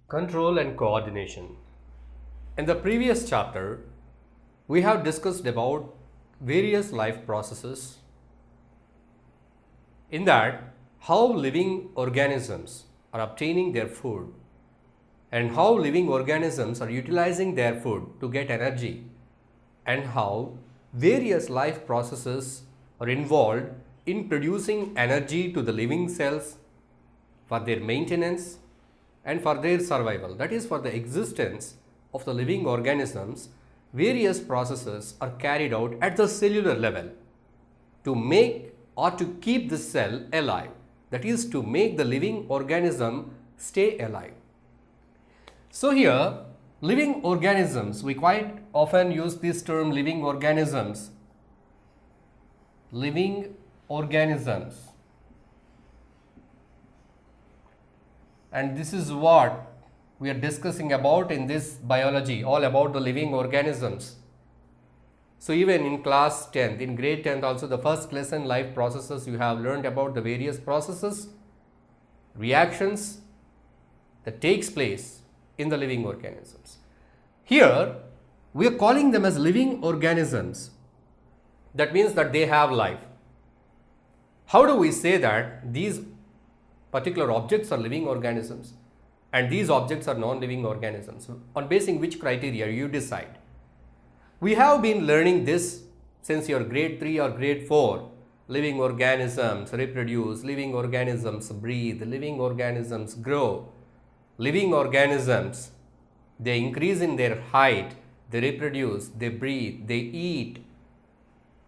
Control and coordination. In the previous chapter, we have discussed about various life processes. In that, how living organisms are obtaining their food and how living organisms are utilizing their food to get energy, and how various life processes are involved in producing energy to the living cells for their maintenance and for their survival. That is, for the existence of the living organisms, various processes are carried out at the cellular level to make or to keep the cell alive. That is, to make the living organism stay alive. So here, living organisms, we quite often use this term living organisms. Living organisms. And this is what we are discussing about in this biology, all about the living organisms. So even in class 10th, in grade 10th also, the first lesson, life processes, you have learned about the various processes, reactions that takes place in the living organisms. Here, we are calling them as living organisms. That means that they have life. How do we say that these particular objects are living organisms and these objects are non-living organisms? On basing which criteria you decide? We have been learning this since your grade 3 or grade 4. Living organisms reproduce, living organisms breathe, living organisms grow, living organisms, they increase in their height, they reproduce, they breathe, they eat.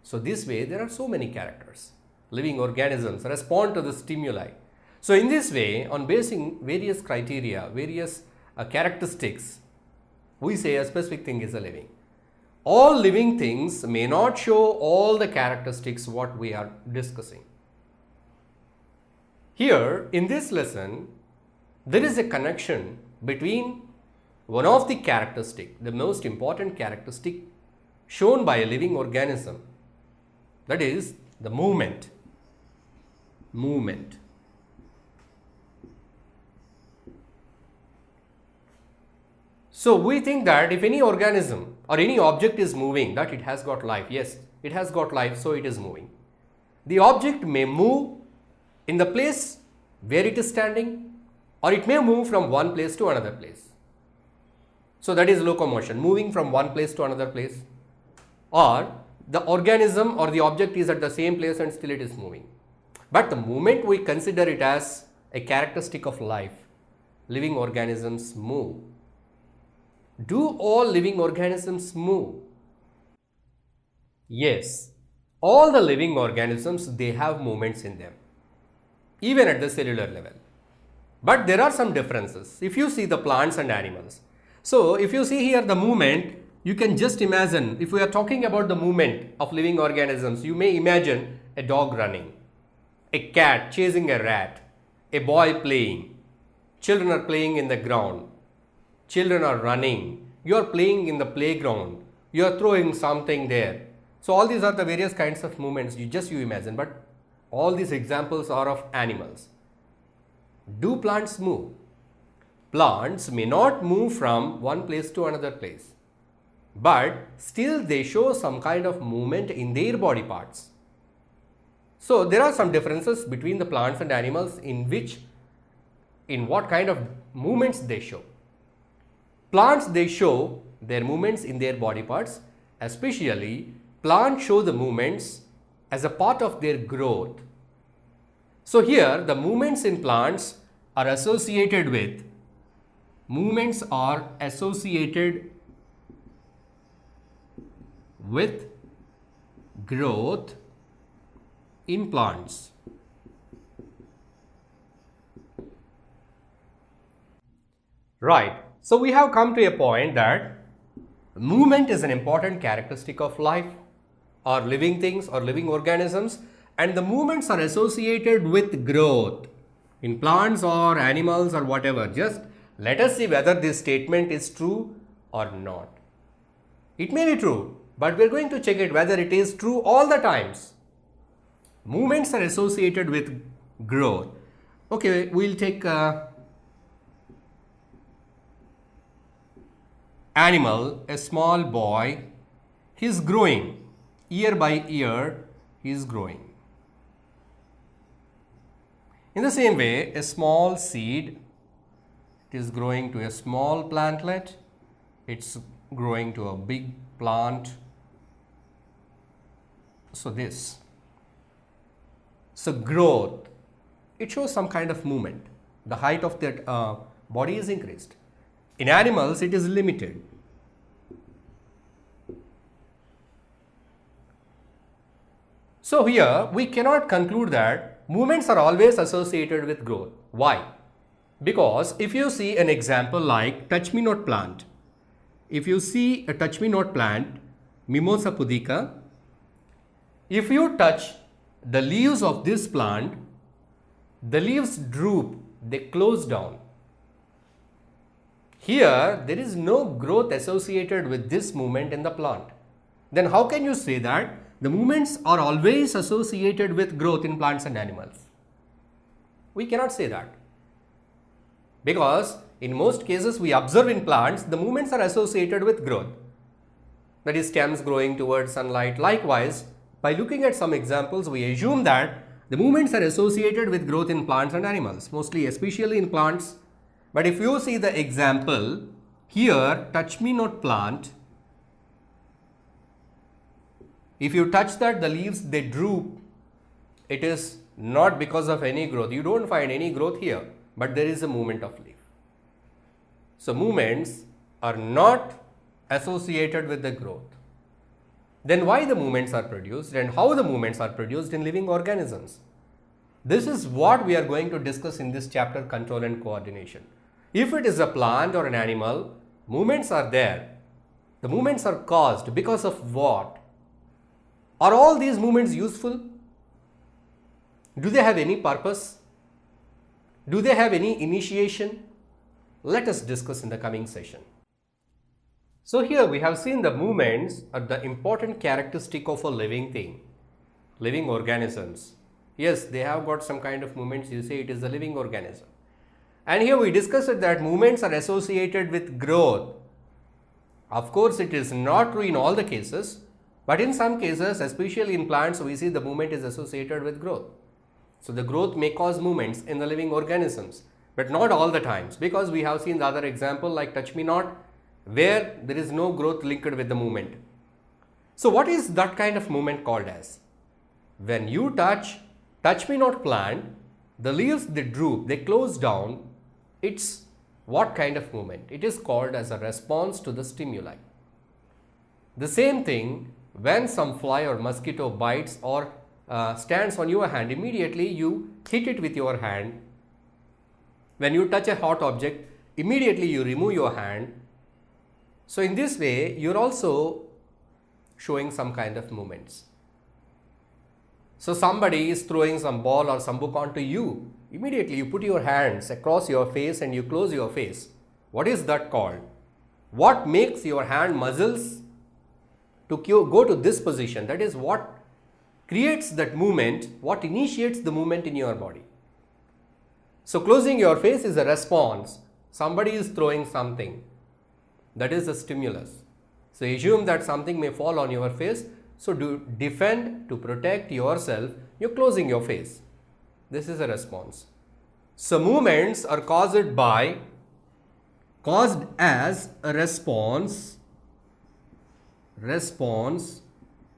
So this way there are so many characters. Living organisms respond to the stimuli. So in this way, on basing various criteria, various characteristics, we say a specific thing is a living. All living things may not show all the characteristics what we are discussing. Here in this lesson, there is a connection between one of the characteristic, the most important characteristic shown by a living organism, that is the movement. Movement. So we think that if any organism or any object is moving, that it has got life. Yes, it has got life, so it is moving. The object may move in the place where it is standing, or it may move from one place to another place. So that is locomotion, moving from one place to another place. Or the organism or the object is at the same place and still it is moving. But the movement, we consider it as a characteristic of life. Living organisms move. Do all living organisms move? Yes, all the living organisms, they have movements in them, even at the cellular level. But there are some differences if you see the plants and animals. So if you see here the movement, you can just imagine, if we are talking about the movement of living organisms, you may imagine a dog running, a cat chasing a rat, a boy playing, children are playing in the ground. Children are running, you are playing in the playground, you are throwing something there. So all these are the various kinds of movements you imagine, but all these examples are of animals. Do plants move? Plants may not move from one place to another place, but still they show some kind of movement in their body parts. So there are some differences between the plants and animals in what kind of movements they show. Plants, they show their movements in their body parts, especially plants show the movements as a part of their growth. So here the movements in plants are associated with growth in plants. Right. So we have come to a point that movement is an important characteristic of life or living things or living organisms, and the movements are associated with growth in plants or animals or whatever. Just let us see whether this statement is true or not. It may be true, but we are going to check it whether it is true all the times. Movements are associated with growth. Okay, we'll take animal, a small boy, he is growing. Year by year, he is growing. In the same way, a small seed, it is growing to a small plantlet, it's growing to a big plant. So this. So growth, it shows some kind of movement. The height of that body is increased. In animals, it is limited. So here, we cannot conclude that movements are always associated with growth. Why? Because if you see an example like touch-me-not plant, if you see a touch-me-not plant, Mimosa pudica, if you touch the leaves of this plant, the leaves droop, they close down. Here, there is no growth associated with this movement in the plant. Then how can you say that the movements are always associated with growth in plants and animals? We cannot say that. Because in most cases we observe in plants, the movements are associated with growth. That is, stems growing towards sunlight. Likewise, by looking at some examples, we assume that the movements are associated with growth in plants and animals, mostly especially in plants. But if you see the example here, touch-me-not plant, if you touch that, the leaves, they droop. It is not because of any growth. You don't find any growth here, but there is a movement of leaf. So movements are not associated with the growth. Then why the movements are produced and how the movements are produced in living organisms? This is what we are going to discuss in this chapter, control and coordination. If it is a plant or an animal, movements are there. The movements are caused because of what? Are all these movements useful? Do they have any purpose? Do they have any initiation? Let us discuss in the coming session. So here we have seen the movements are the important characteristic of a living thing, living organisms. Yes, they have got some kind of movements. You say it is a living organism. And here we discussed that movements are associated with growth. Of course, it is not true in all the cases, but in some cases, especially in plants, we see the movement is associated with growth. So the growth may cause movements in the living organisms, but not all the times, because we have seen the other example like touch-me-not, where there is no growth linked with the movement. So what is that kind of movement called as? When you touch-me-not plant, the leaves, they droop, they close down. It's what kind of movement? It is called as a response to the stimuli. The same thing, when some fly or mosquito bites or stands on your hand, immediately you hit it with your hand. When you touch a hot object, immediately you remove your hand. So in this way, you're also showing some kind of movements. So somebody is throwing some ball or some book onto you. Immediately you put your hands across your face and you close your face. What is that called? What makes your hand muscles to go to this position? That is what creates that movement, what initiates the movement in your body. So closing your face is a response. Somebody is throwing something. That is a stimulus. So assume that something may fall on your face. So to defend, to protect yourself, you're closing your face. This is a response. So movements are caused as a response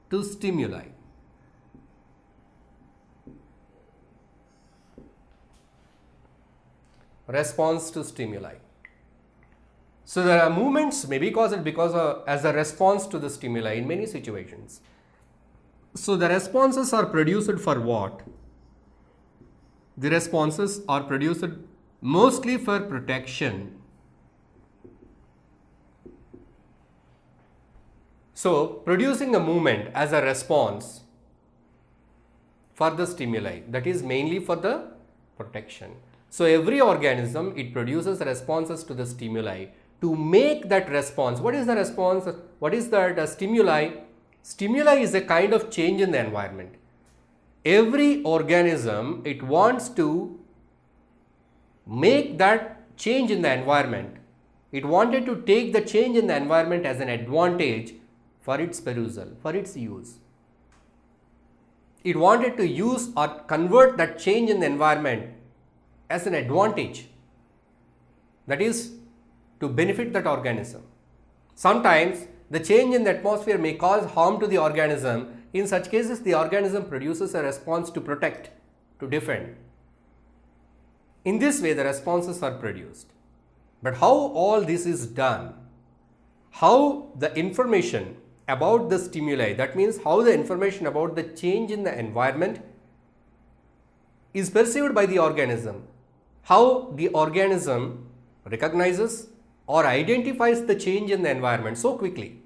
to stimuli. Response to stimuli. So there are movements may be caused as a response to the stimuli in many situations. So the responses are produced for what? The responses are produced mostly for protection. So producing a movement as a response for the stimuli, that is mainly for the protection. So every organism, it produces responses to the stimuli. To make that response, what is the response? What is that stimuli? Stimuli is a kind of change in the environment. Every organism, it wants to make that change in the environment. It wanted to take the change in the environment as an advantage for its perusal, for its use. It wanted to use or convert that change in the environment as an advantage, that is, to benefit that organism. Sometimes the change in the atmosphere may cause harm to the organism. In such cases, the organism produces a response to protect, to defend. In this way, the responses are produced. But how all this is done, how the information about the stimuli, that means how the information about the change in the environment is perceived by the organism, how the organism recognizes or identifies the change in the environment so quickly.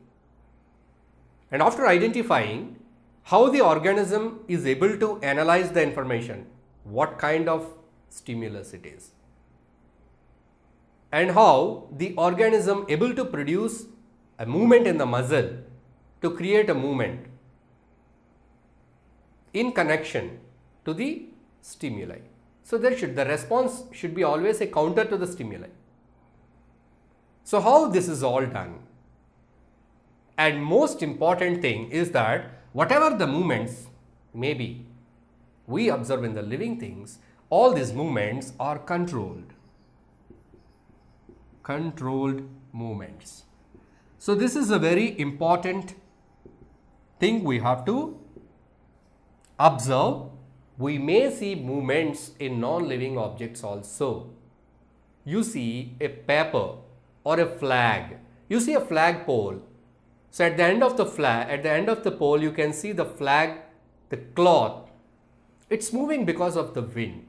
And after identifying, how the organism is able to analyze the information, what kind of stimulus it is, and how the organism able to produce a movement in the muscle to create a movement in connection to the stimuli. So the response should be always a counter to the stimuli. So how this is all done? And most important thing is that whatever the movements may be, we observe in the living things, all these movements are controlled. Controlled movements. So this is a very important thing we have to observe. We may see movements in non-living objects also. You see a paper or a flag. You see a flag pole. So at the end of the flag, at the end of the pole, you can see the flag, the cloth. It's moving because of the wind.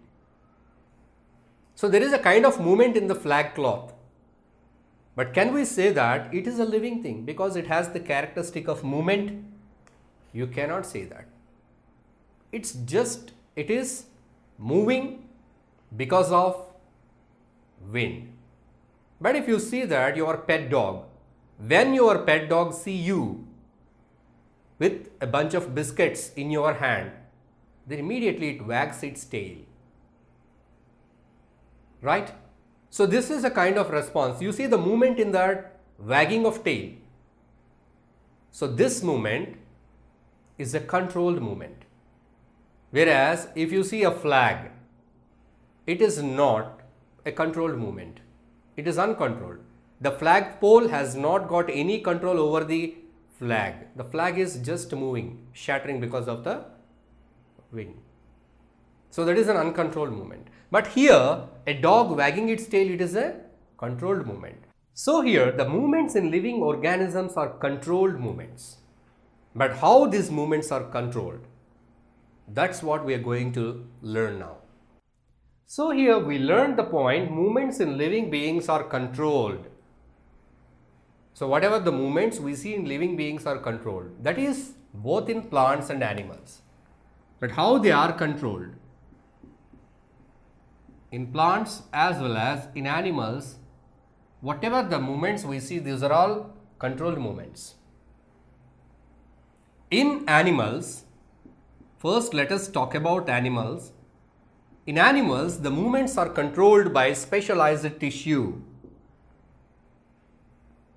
So there is a kind of movement in the flag cloth. But can we say that it is a living thing because it has the characteristic of movement? You cannot say that. It is moving because of wind. But if you see that your pet dog, when your pet dog see you with a bunch of biscuits in your hand, then immediately it wags its tail. Right? So this is a kind of response. You see the movement in that wagging of tail. So this movement is a controlled movement. Whereas if you see a flag, it is not a controlled movement. It is uncontrolled. The flag pole has not got any control over the flag. The flag is just moving, shattering because of the wind. So that is an uncontrolled movement. But here, a dog wagging its tail, it is a controlled movement. So here, the movements in living organisms are controlled movements. But how these movements are controlled, that's what we are going to learn now. So here we learned the point, movements in living beings are controlled. So whatever the movements we see in living beings are controlled. That is both in plants and animals. But how they are controlled? In plants as well as in animals, whatever the movements we see, these are all controlled movements. In animals, first let us talk about animals. In animals, the movements are controlled by specialized tissue.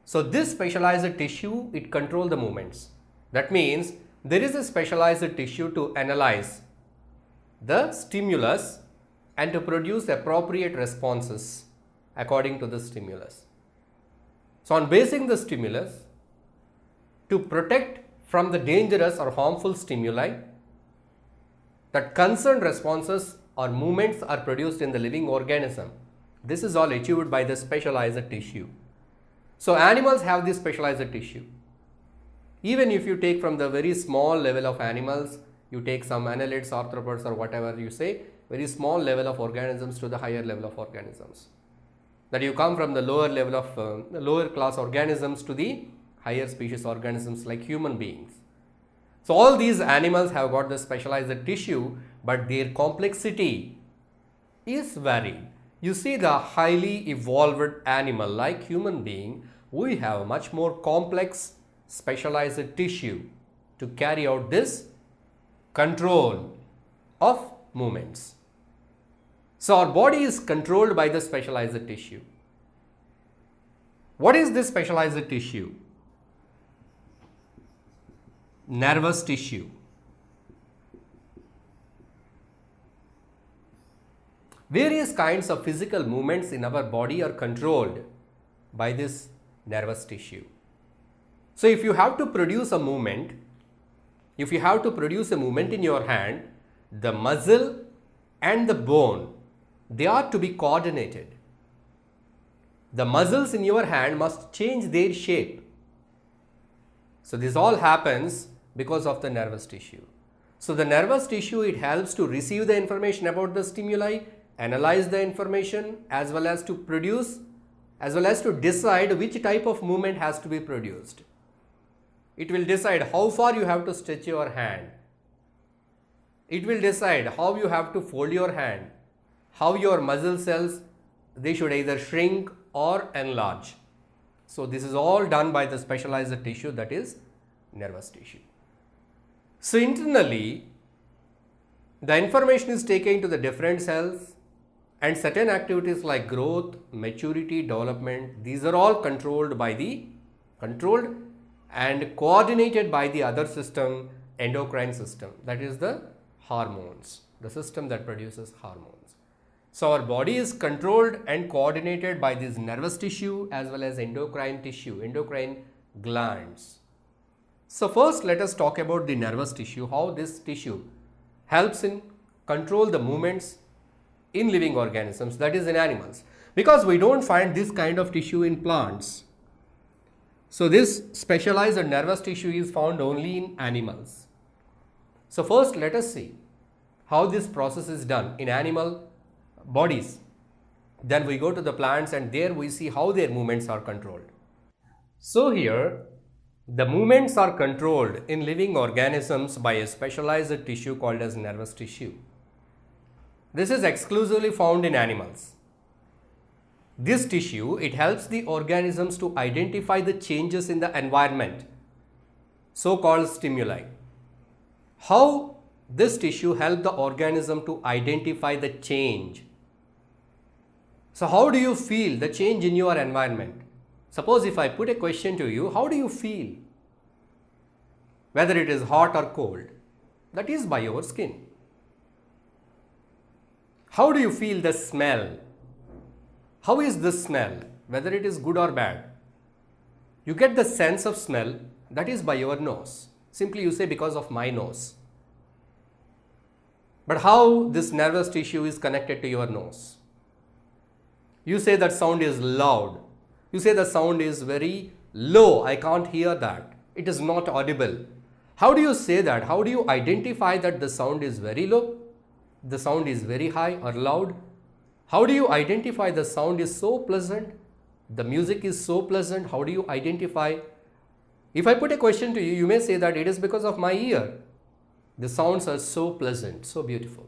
So this specialized tissue, it controls the movements. That means there is a specialized tissue to analyze the stimulus and to produce appropriate responses according to the stimulus. So on basing the stimulus, to protect from the dangerous or harmful stimuli, that concerned responses or movements are produced in the living organism. This is all achieved by the specialized tissue. So animals have this specialized tissue. Even if you take from the very small level of animals, you take some annelids, arthropods or whatever you say, very small level of organisms to the higher level of organisms. That you come from the lower level of lower class organisms to the higher species organisms like human beings. So all these animals have got the specialized tissue, but their complexity is varied. You see the highly evolved animal like human being, we have much more complex specialized tissue to carry out this control of movements. So our body is controlled by the specialized tissue. What is this specialized tissue? Nervous tissue. Various kinds of physical movements in our body are controlled by this nervous tissue. So if you have to produce a movement, in your hand, the muscle and the bone, they are to be coordinated. The muscles in your hand must change their shape. So this all happens because of the nervous tissue. So the nervous tissue, it helps to receive the information about the stimuli, analyze the information, as well as to produce, as well as to decide which type of movement has to be produced. It will decide how far you have to stretch your hand. It will decide how you have to fold your hand, how your muscle cells, they should either shrink or enlarge. So this is all done by the specialized tissue, that is nervous tissue. So internally, the information is taken to the different cells, and certain activities like growth, maturity, development, these are all controlled and coordinated by the other system, endocrine system, that is the hormones, the system that produces hormones. So our body is controlled and coordinated by this nervous tissue as well as endocrine tissue, endocrine glands. So first let us talk about the nervous tissue, how this tissue helps in control the movements in living organisms, that is in animals, because we don't find this kind of tissue in plants. So this specialized nervous tissue is found only in animals. So first let us see how this process is done in animal bodies. Then we go to the plants and there we see how their movements are controlled. So here the movements are controlled in living organisms by a specialized tissue called as nervous tissue. This is exclusively found in animals. This tissue, it helps the organisms to identify the changes in the environment, so-called stimuli. How this tissue helps the organism to identify the change? So how do you feel the change in your environment? Suppose if I put a question to you, how do you feel? Whether it is hot or cold, that is by your skin. How do you feel the smell? How is the smell? Whether it is good or bad. You get the sense of smell, that is by your nose. Simply you say because of my nose. But how this nervous tissue is connected to your nose? You say that sound is loud. You say the sound is very low. I can't hear that. It is not audible. How do you say that? How do you identify that the sound is very low? The sound is very high or loud? How do you identify the sound is so pleasant? The music is so pleasant. How do you identify? If I put a question to you, you may say that it is because of my ear. The sounds are so pleasant, so beautiful.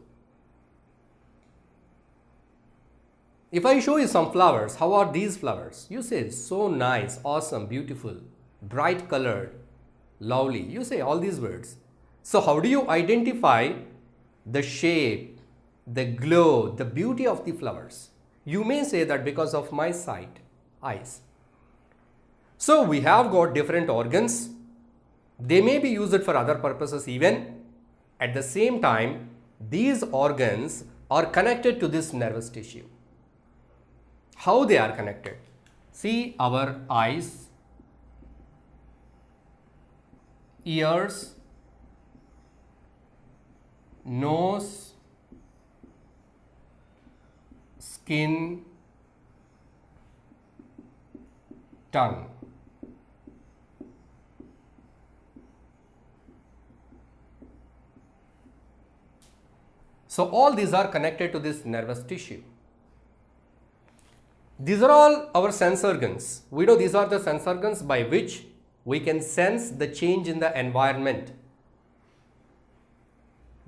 If I show you some flowers, how are these flowers? You say so nice, awesome, beautiful, bright colored, lovely. You say all these words. So how do you identify the shape, the glow, the beauty of the flowers? You may say that because of my sight, eyes. So we have got different organs. They may be used for other purposes even. At the same time, these organs are connected to this nervous tissue. How they are connected? See our eyes, ears, nose, skin, tongue. So all these are connected to this nervous tissue. These are all our sense organs. We know these are the sense organs by which we can sense the change in the environment.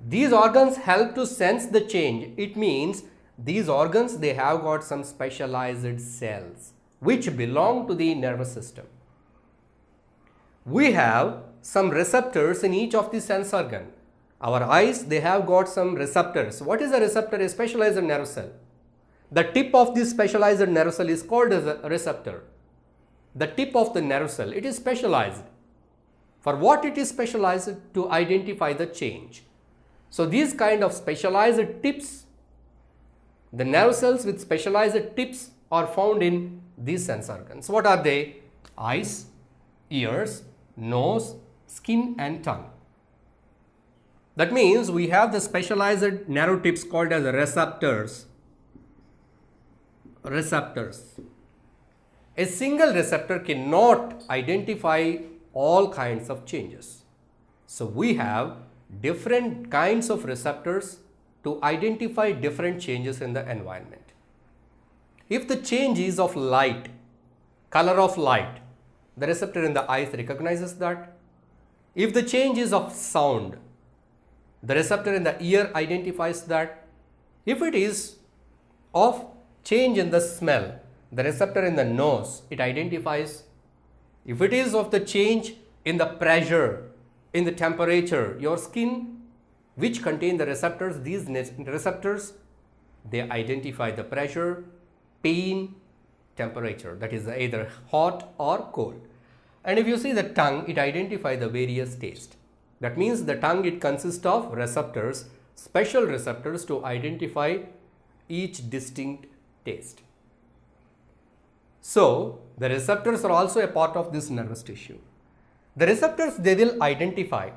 These organs help to sense the change. It means these organs, they have got some specialized cells which belong to the nervous system. We have some receptors in each of the sense organ. Our eyes, they have got some receptors. What is a receptor? A specialized nerve cell. The tip of this specialized nerve cell is called as a receptor. the tip of the nerve cell, it is specialized. For what it is specialized? To identify the change. So these kind of specialized tips, the nerve cells with specialized tips are found in these sense organs. What are they? Eyes, ears, nose, skin and tongue. That means we have the specialized nerve tips called as receptors. Receptors. A single receptor cannot identify all kinds of changes. So we have different kinds of receptors to identify different changes in the environment. If the change is of light, color of light, the receptor in the eyes recognizes that. If the change is of sound, the receptor in the ear identifies that. If it is of change in the smell, the receptor in the nose, it identifies. If it is of the change in the pressure, in the temperature, your skin, which contain the receptors, these receptors, they identify the pressure, pain, temperature, that is either hot or cold. And if you see the tongue, it identifies the various taste. That means the tongue, it consists of receptors, special receptors to identify each distinct taste. So the receptors are also a part of this nervous tissue. The receptors, they will identify,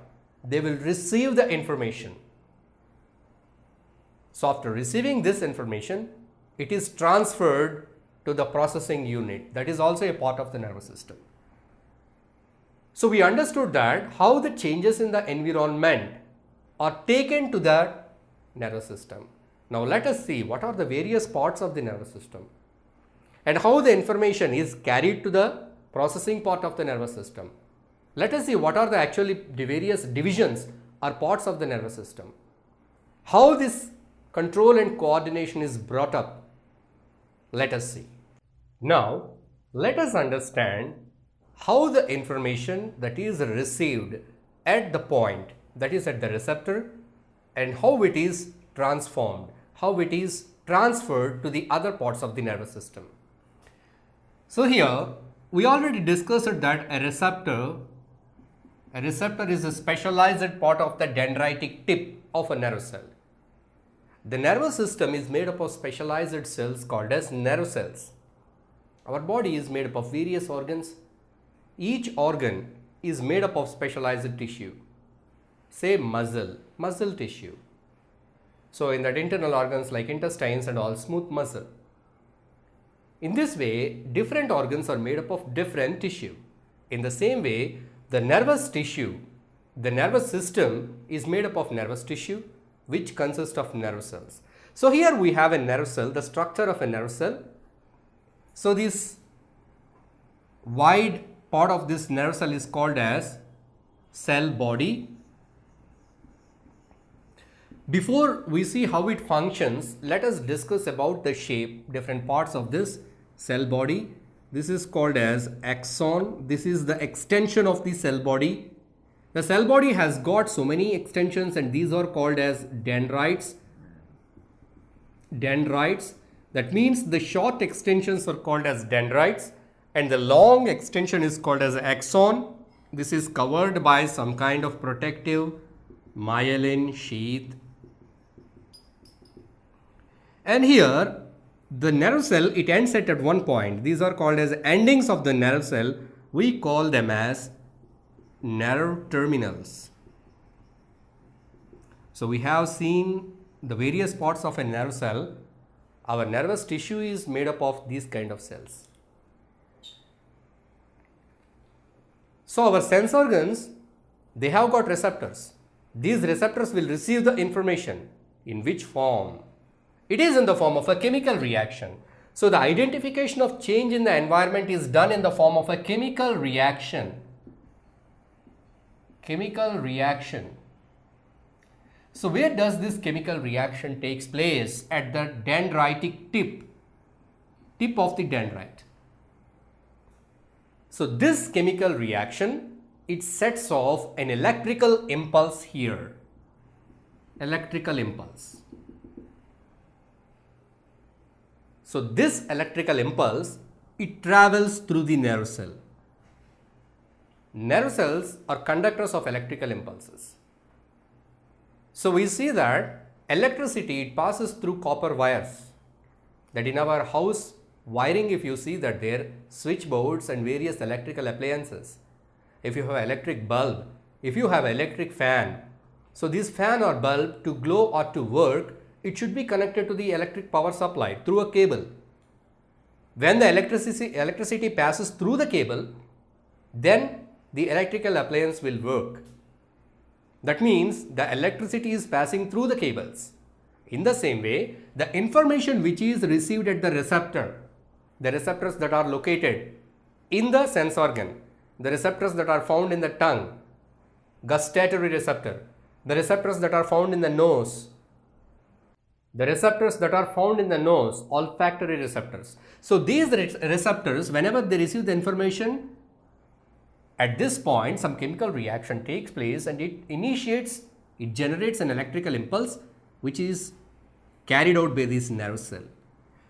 they will receive the information. So after receiving this information, it is transferred to the processing unit, that is also a part of the nervous system. So we understood that how the changes in the environment are taken to the nervous system. Now let us see what are the various parts of the nervous system and how the information is carried to the processing part of the nervous system. Let us see what are the various divisions or parts of the nervous system. How this control and coordination is brought up. Let us see. Now let us understand how the information that is received at the point, that is at the receptor, and how it is transformed, how it is transferred to the other parts of the nervous system. So here we already discussed that a receptor is a specialized part of the dendritic tip of a nerve cell. The nervous system is made up of specialized cells called as nerve cells. Our body is made up of various organs. Each organ is made up of specialized tissue. Say muscle tissue. So in that internal organs like intestines and all, smooth muscle. In this way, different organs are made up of different tissue. In the same way, the nervous tissue, the nervous system is made up of nervous tissue which consists of nerve cells. So here we have a nerve cell, the structure of a nerve cell. So this wide part of this nerve cell is called as cell body. Before we see how it functions, let us discuss about the shape, different parts of this cell body. This is called as axon. This is the extension of the cell body. The cell body has got so many extensions and these are called as dendrites. Dendrites. That means the short extensions are called as dendrites and the long extension is called as axon. This is covered by some kind of protective myelin sheath. And here the nerve cell, it ends at one point. These are called as endings of the nerve cell. We call them as nerve terminals. So we have seen the various parts of a nerve cell. Our nervous tissue is made up of these kind of cells. So our sense organs, they have got receptors. These receptors will receive the information. In which form? It is in the form of a chemical reaction. So the identification of change in the environment is done in the form of a chemical reaction. Chemical reaction. So where does this chemical reaction takes place? At the dendritic tip of the dendrite. So this chemical reaction, it sets off an electrical impulse here. Electrical impulse. So this electrical impulse it travels through the nerve cell. Nerve cells are conductors of electrical impulses. So we see that electricity, it passes through copper wires. That in our house wiring, if you see that there switchboards and various electrical appliances. If you have electric bulb, if you have electric fan, so this fan or bulb to glow or to work, it should be connected to the electric power supply through a cable. When the electricity passes through the cable, then the electrical appliance will work. That means the electricity is passing through the cables. In the same way, the information which is received at the receptor, the receptors that are located in the sense organ, the receptors that are found in the tongue, gustatory receptor, the receptors that are found in the nose, the receptors that are found in the nose, olfactory receptors. So these receptors, whenever they receive the information, at this point some chemical reaction takes place and it generates an electrical impulse which is carried out by this nerve cell.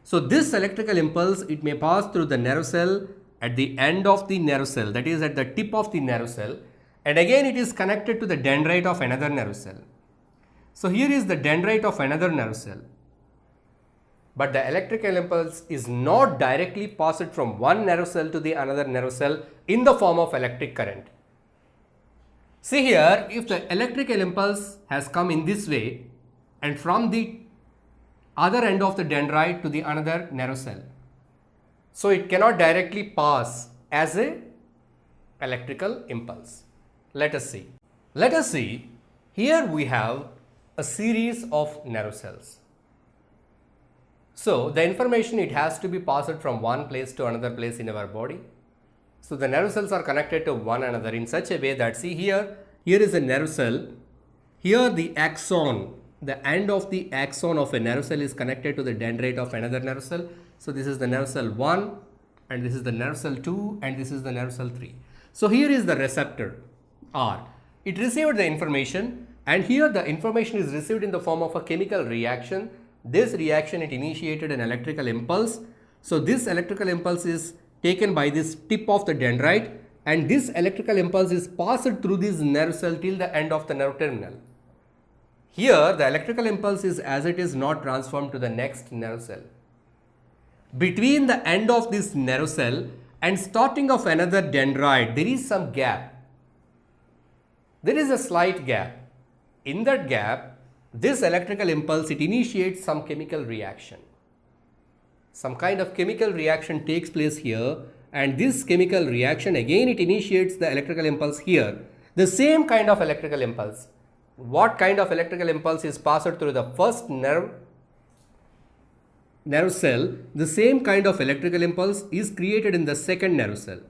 So this electrical impulse, it may pass through the nerve cell at the end of the nerve cell, that is at the tip of the nerve cell, and again it is connected to the dendrite of another nerve cell. So here is the dendrite of another nerve cell. But the electrical impulse is not directly passed from one nerve cell to the another nerve cell in the form of electric current. See here, if the electrical impulse has come in this way and from the other end of the dendrite to the another nerve cell, so it cannot directly pass as a electrical impulse. Let us see. Let us see, here we have a series of nerve cells. So the information, it has to be passed from one place to another place in our body. So the nerve cells are connected to one another in such a way that, see here is a nerve cell. Here the axon, the end of the axon of a nerve cell is connected to the dendrite of another nerve cell. So this is the nerve cell 1 and this is the nerve cell 2 and this is the nerve cell 3. So here is the receptor R. It received the information and here the information is received in the form of a chemical reaction. This reaction, it initiated an electrical impulse. So this electrical impulse is taken by this tip of the dendrite and this electrical impulse is passed through this nerve cell till the end of the nerve terminal. Here the electrical impulse is as it is not transformed to the next nerve cell. Between the end of this nerve cell and starting of another dendrite, there is some gap. There is a slight gap. In that gap, this electrical impulse, it initiates some chemical reaction. Some kind of chemical reaction takes place here and this chemical reaction, again it initiates the electrical impulse here. The same kind of electrical impulse. What kind of electrical impulse is passed through the first nerve cell? The same kind of electrical impulse is created in the second nerve cell.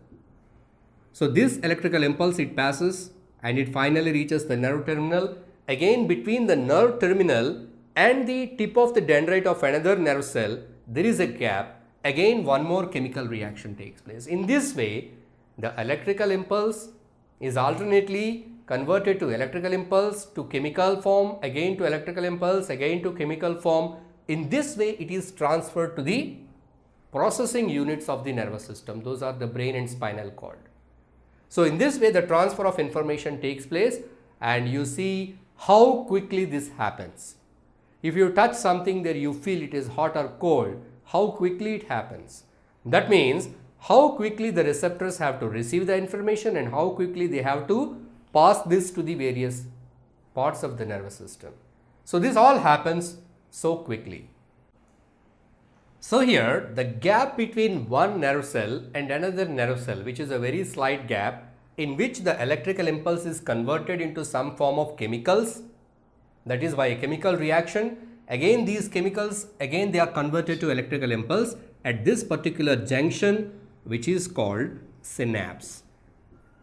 So this electrical impulse, it passes and it finally reaches the nerve terminal. Again, between the nerve terminal and the tip of the dendrite of another nerve cell, there is a gap. Again, one more chemical reaction takes place. In this way, the electrical impulse is alternately converted to electrical impulse to chemical form, again to electrical impulse, again to chemical form. In this way, it is transferred to the processing units of the nervous system. Those are the brain and spinal cord. So in this way, the transfer of information takes place and you see how quickly this happens. If you touch something there, you feel it is hot or cold, how quickly it happens. That means how quickly the receptors have to receive the information and how quickly they have to pass this to the various parts of the nervous system. So this all happens so quickly. So here the gap between one nerve cell and another nerve cell, which is a very slight gap, in which the electrical impulse is converted into some form of chemicals, that is by a chemical reaction. Again these chemicals, again they are converted to electrical impulse at this particular junction, which is called synapse.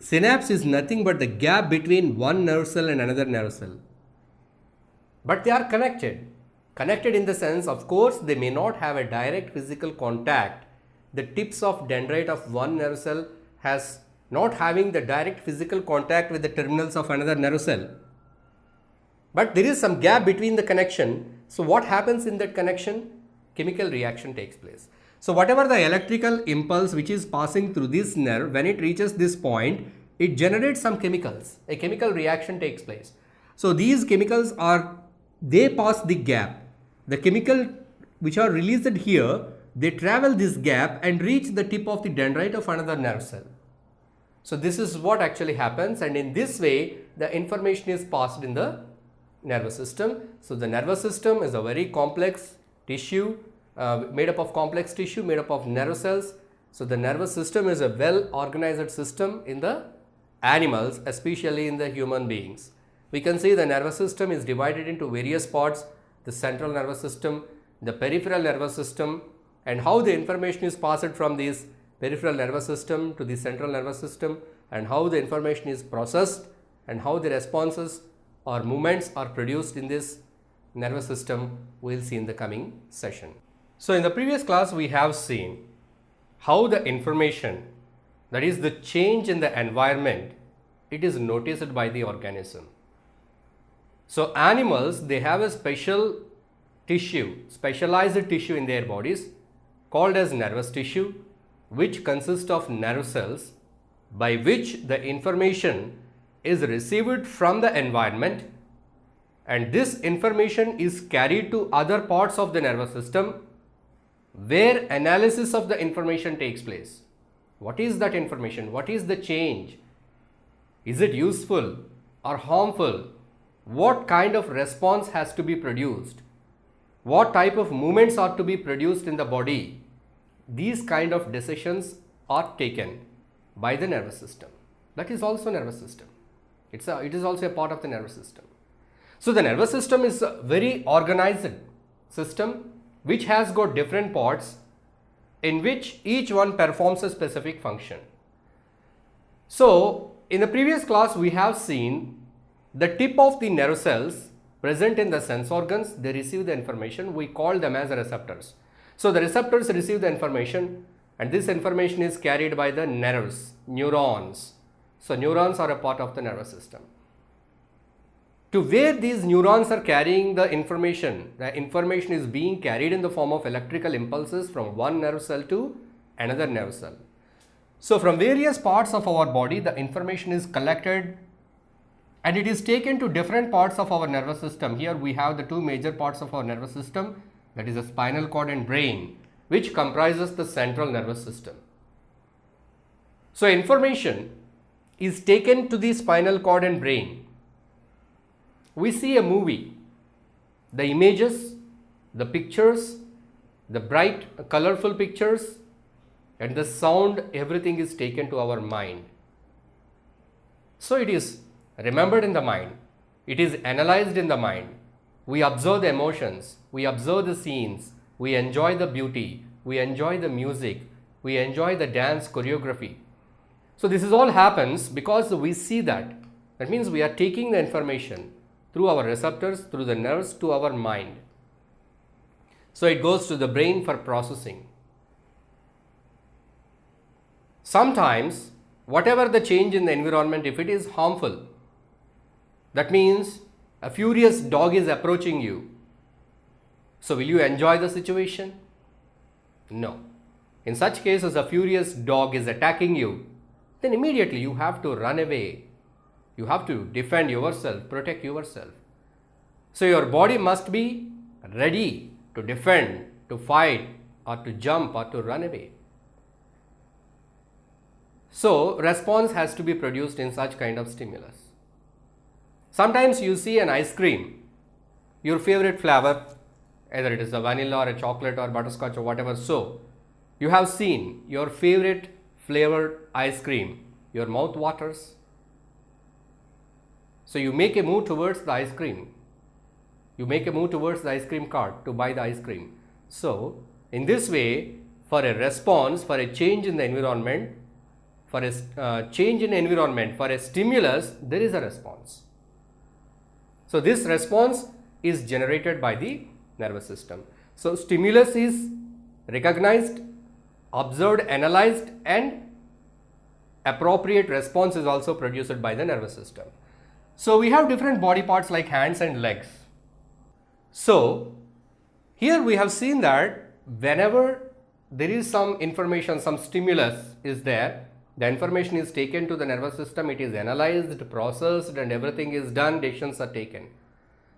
Synapse is nothing but the gap between one nerve cell and another nerve cell. But they are connected. Connected in the sense, of course, they may not have a direct physical contact. The tips of dendrite of one nerve cell has not having the direct physical contact with the terminals of another nerve cell. But there is some gap between the connection. So what happens in that connection? Chemical reaction takes place. So whatever the electrical impulse which is passing through this nerve, when it reaches this point, it generates some chemicals. A chemical reaction takes place. So these chemicals they pass the gap. The chemical which are released here, they travel this gap and reach the tip of the dendrite of another nerve cell. So this is what actually happens, and in this way the information is passed in the nervous system. So the nervous system is a very complex tissue, made up of complex tissue, made up of nerve cells. So the nervous system is a well organized system in the animals, especially in the human beings. We can see the nervous system is divided into various parts: the central nervous system, the peripheral nervous system, and how the information is passed from this peripheral nervous system to the central nervous system, and how the information is processed, and how the responses or movements are produced in this nervous system, we will see in the coming session. So in the previous class we have seen how the information, that is the change in the environment, it is noticed by the organism. So animals, they have a special tissue, specialized tissue in their bodies called as nervous tissue, which consists of nerve cells, by which the information is received from the environment, and this information is carried to other parts of the nervous system where analysis of the information takes place. What is that information? What is the change? Is it useful or harmful? What kind of response has to be produced? What type of movements are to be produced in the body? These kind of decisions are taken by the nervous system. That is also nervous system. It is also a part of the nervous system. So the nervous system is a very organized system which has got different parts in which each one performs a specific function. So in the previous class we have seen the tip of the nerve cells present in the sense organs, they receive the information, we call them as receptors. So the receptors receive the information, and this information is carried by the nerves, neurons. So neurons are a part of the nervous system. To where these neurons are carrying the information is being carried in the form of electrical impulses from one nerve cell to another nerve cell. So from various parts of our body, the information is collected and it is taken to different parts of our nervous system. Here we have the two major parts of our nervous system, that is the spinal cord and brain, which comprises the central nervous system. So information is taken to the spinal cord and brain. We see a movie, the images, the pictures, the bright colorful pictures and the sound, everything is taken to our mind. So it is remembered in the mind, it is analyzed in the mind. We observe the emotions, we observe the scenes, we enjoy the beauty, we enjoy the music, we enjoy the dance choreography. So this is all happens because we see that. That means we are taking the information through our receptors, through the nerves to our mind. So it goes to the brain for processing. Sometimes whatever the change in the environment, if it is harmful, that means a furious dog is approaching you. So will you enjoy the situation? No. In such cases, a furious dog is attacking you, then immediately you have to run away. You have to defend yourself, protect yourself. So your body must be ready to defend, to fight, or to jump, or to run away. So response has to be produced in such kind of stimulus. Sometimes you see an ice cream, your favorite flavor, either it is a vanilla or a chocolate or butterscotch or whatever. So you have seen your favorite flavored ice cream, your mouth waters. So you make a move towards the ice cream. You make a move towards the ice cream cart to buy the ice cream. So in this way, for a response, for a change in the environment, for a change in environment, for a stimulus, there is a response. So this response is generated by the nervous system. So stimulus is recognized, observed, analyzed, and appropriate response is also produced by the nervous system. So we have different body parts like hands and legs. So here we have seen that whenever there is some information, some stimulus is there. The information is taken to the nervous system, it is analyzed, processed, and everything is done, decisions are taken.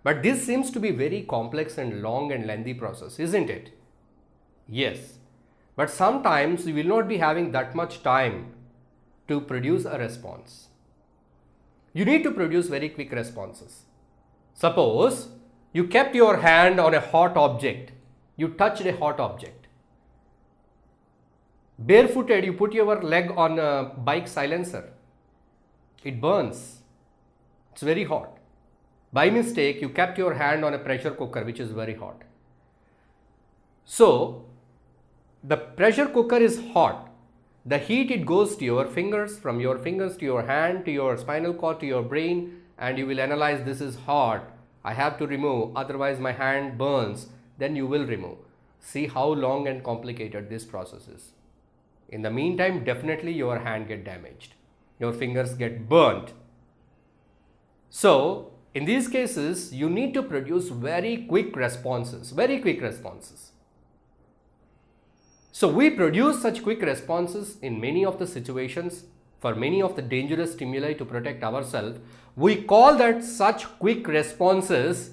But this seems to be very complex and long and lengthy process, isn't it? Yes. But sometimes you will not be having that much time to produce a response. You need to produce very quick responses. Suppose you kept your hand on a hot object, you touched a hot object. Barefooted, you put your leg on a bike silencer. It burns. It's very hot. By mistake, you kept your hand on a pressure cooker, which is very hot. So, the pressure cooker is hot. The heat, it goes to your fingers, from your fingers to your hand, to your spinal cord, to your brain, and you will analyze, this is hot. I have to remove, otherwise my hand burns. Then you will remove. See how long and complicated this process is. In the meantime, definitely your hand get damaged. Your fingers get burnt. So, in these cases, you need to produce very quick responses, very quick responses. So, we produce such quick responses in many of the situations for many of the dangerous stimuli to protect ourselves. We call that such quick responses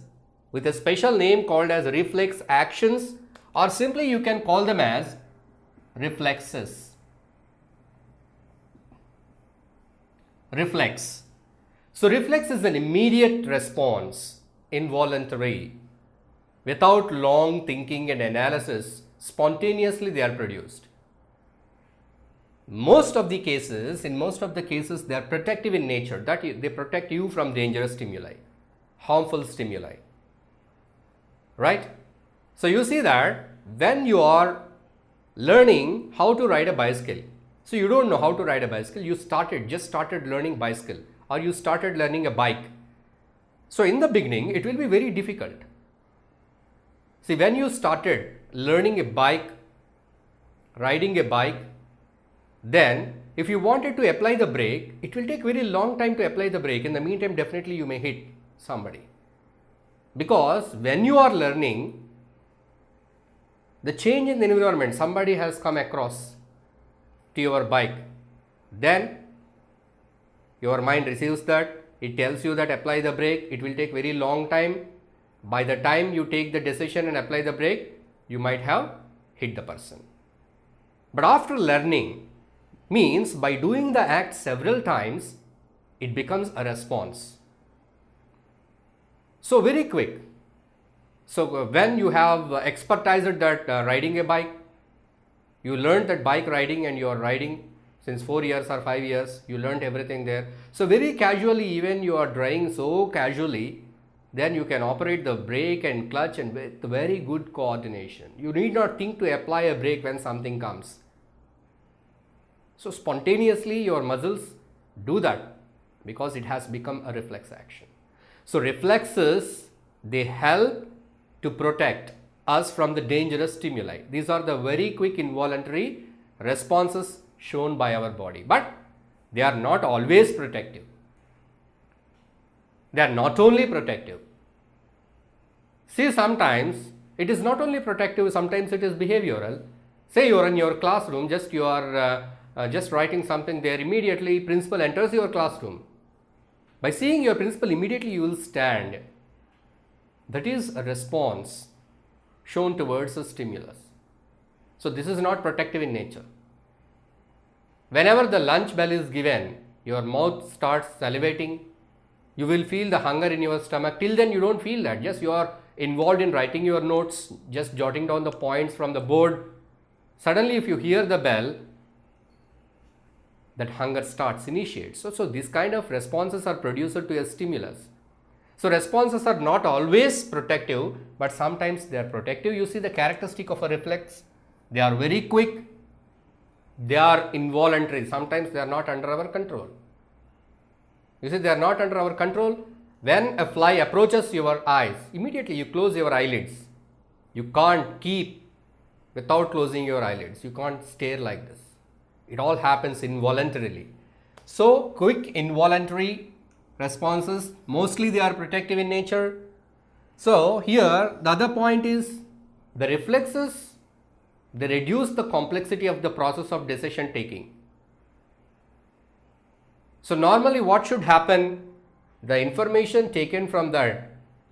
with a special name called as reflex actions, or simply you can call them as reflexes. Reflex. So, reflex is an immediate response, involuntary, without long thinking and analysis, spontaneously they are produced. In most of the cases, they are protective in nature, that they protect you from dangerous stimuli, harmful stimuli, right? So, you see that when you are learning how to ride a bicycle, so you don't know how to ride a bicycle, you just started learning bicycle, or you started learning a bike. So, in the beginning, it will be very difficult. See, when you started learning a bike, riding a bike, then if you wanted to apply the brake, it will take very long time to apply the brake. In the meantime, definitely you may hit somebody. Because when you are learning, the change in the environment, somebody has come across to your bike, then your mind receives that, it tells you that apply the brake, it will take very long time. By the time you take the decision and apply the brake, you might have hit the person. But after learning, means by doing the act several times, it becomes a response. So, very quick. So, when you have expertised that riding a bike, you learned that bike riding and you are riding since 4 years or 5 years, you learned everything there. So, very casually, even you are driving so casually, then you can operate the brake and clutch and with very good coordination. You need not think to apply a brake when something comes. So, spontaneously your muscles do that because it has become a reflex action. So, reflexes, they help to protect us from the dangerous stimuli. These are the very quick involuntary responses shown by our body, but they are not always protective. They are not only protective. See, sometimes it is not only protective, sometimes it is behavioral. Say you are in your classroom, you are just writing something there, immediately principal enters your classroom. By seeing your principal, immediately you will stand. That is a response shown towards a stimulus. So, this is not protective in nature. Whenever the lunch bell is given, your mouth starts salivating, you will feel the hunger in your stomach. Till then you don't feel that, just you are involved in writing your notes, just jotting down the points from the board. Suddenly if you hear the bell, that hunger initiates. So these kind of responses are produced to a stimulus. So responses are not always protective, but sometimes they are protective. You see the characteristic of a reflex, they are very quick, they are involuntary, sometimes they are not under our control. You see, they are not under our control. When a fly approaches your eyes, immediately you close your eyelids. You can't keep without closing your eyelids. You can't stare like this. It all happens involuntarily. So, quick involuntary responses, mostly they are protective in nature. So, here the other point is the reflexes They reduce the complexity of the process of decision taking. So normally what should happen? The information taken from the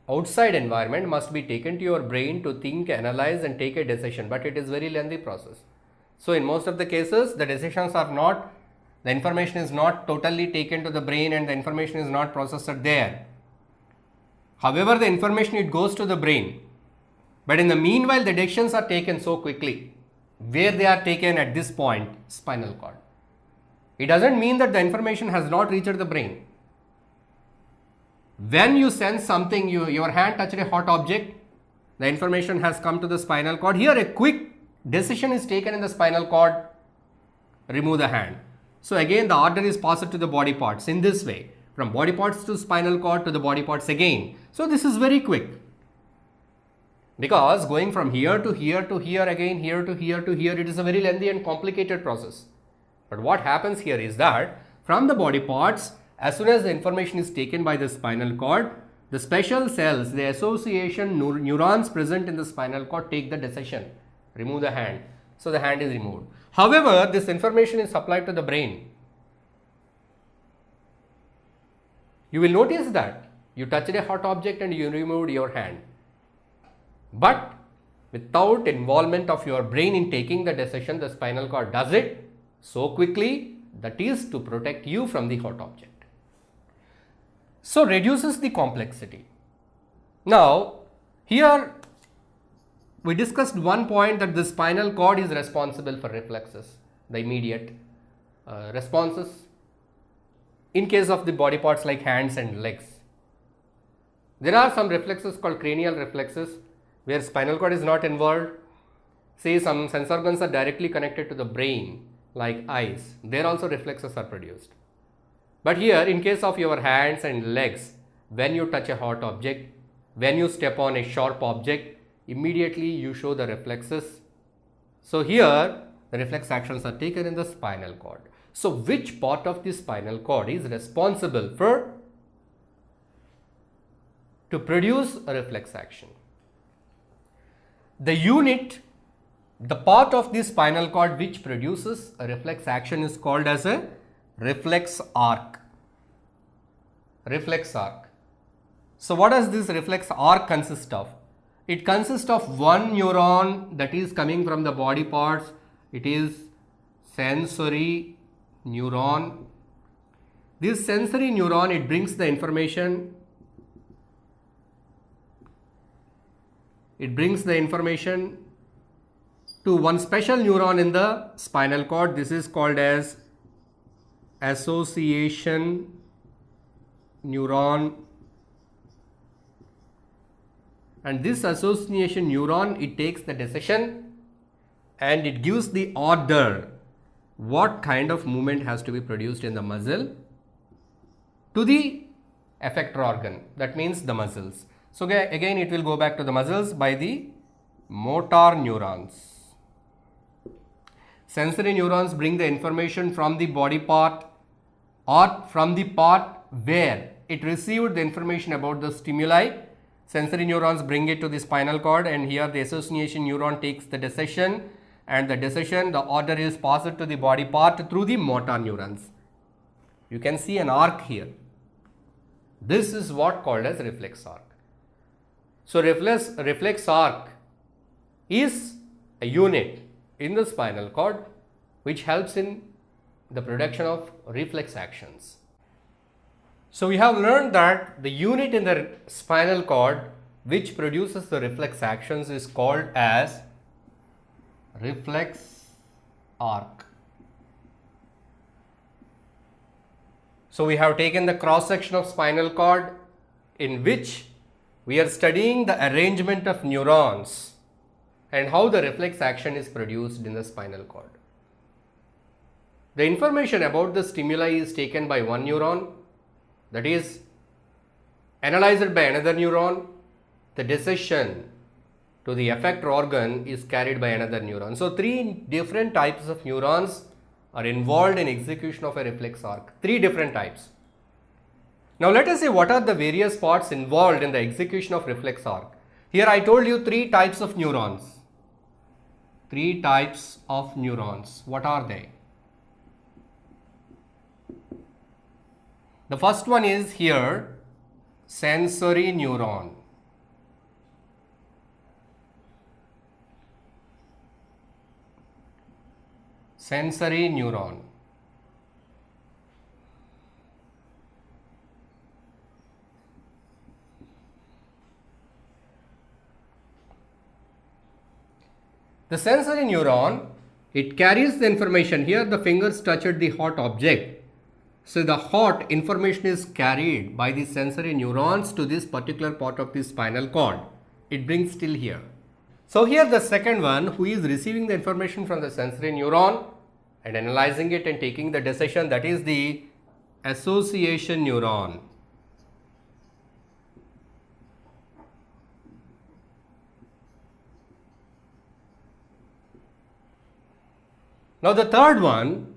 outside environment must be taken to your brain to think, analyze and take a decision, but it is very lengthy process. So in most of the cases, the decisions are not, the information is not totally taken to the brain and the information is not processed there. However, the information, it goes to the brain, but in the meanwhile the decisions are taken so quickly. Where they are taken at this point? Spinal cord. It doesn't mean that the information has not reached the brain. When you sense something, your hand touched a hot object, the information has come to the spinal cord. Here a quick decision is taken in the spinal cord, remove the hand. So again the order is passed to the body parts in this way, from body parts to spinal cord to the body parts again. So this is very quick, because going from here to here to here, again here to here to here, it is a very lengthy and complicated process. But what happens here is that from the body parts, as soon as the information is taken by the spinal cord, the special cells, the association neurons present in the spinal cord take the decision, remove the hand. So the hand is removed. However, this information is supplied to the brain. You will notice that you touched a hot object and you removed your hand, but without involvement of your brain in taking the decision, the spinal cord does it so quickly, that is to protect you from the hot object. So reduces the complexity. Now here we discussed one point, that the spinal cord is responsible for reflexes, the immediate responses in case of the body parts like hands and legs. There are some reflexes called cranial reflexes where spinal cord is not involved. Say some sense organs are directly connected to the brain like eyes, there also reflexes are produced. But here in case of your hands and legs, when you touch a hot object, when you step on a sharp object, immediately you show the reflexes. So here the reflex actions are taken in the spinal cord. So which part of the spinal cord is responsible to produce a reflex action? The unit, the part of the spinal cord which produces a reflex action is called as a reflex arc. Reflex arc. So what does this reflex arc consist of? It consists of one neuron that is coming from the body parts. It is sensory neuron. This sensory neuron, it brings the information. It brings the information to one special neuron in the spinal cord. This is called as association neuron. And this association neuron, it takes the decision and it gives the order what kind of movement has to be produced in the muscle to the effector organ, that means the muscles. So again it will go back to the muscles by the motor neurons. Sensory neurons bring the information from the body part or from the part where it received the information about the stimuli. Sensory neurons bring it to the spinal cord, and here the association neuron takes the decision, and the decision, the order is passed to the body part through the motor neurons. You can see an arc here. This is what called as reflex arc. So reflex arc is a unit in the spinal cord which helps in the production of reflex actions. So we have learned that the unit in the spinal cord which produces the reflex actions is called as reflex arc. So we have taken the cross section of spinal cord in which we are studying the arrangement of neurons and how the reflex action is produced in the spinal cord. The information about the stimuli is taken by one neuron, that is analyzed by another neuron. The decision to the effector organ is carried by another neuron. So three different types of neurons are involved in execution of a reflex arc. Three different types. Now let us see what are the various parts involved in the execution of reflex arc. Here I told you three types of neurons. Three types of neurons. What are they? The first one is here, sensory neuron. Sensory neuron. The sensory neuron, it carries the information. Here the fingers touched the hot object. So the hot information is carried by the sensory neurons to this particular part of the spinal cord. It brings till here. So here the second one, who is receiving the information from the sensory neuron and analyzing it and taking the decision, that is the association neuron. Now the third one,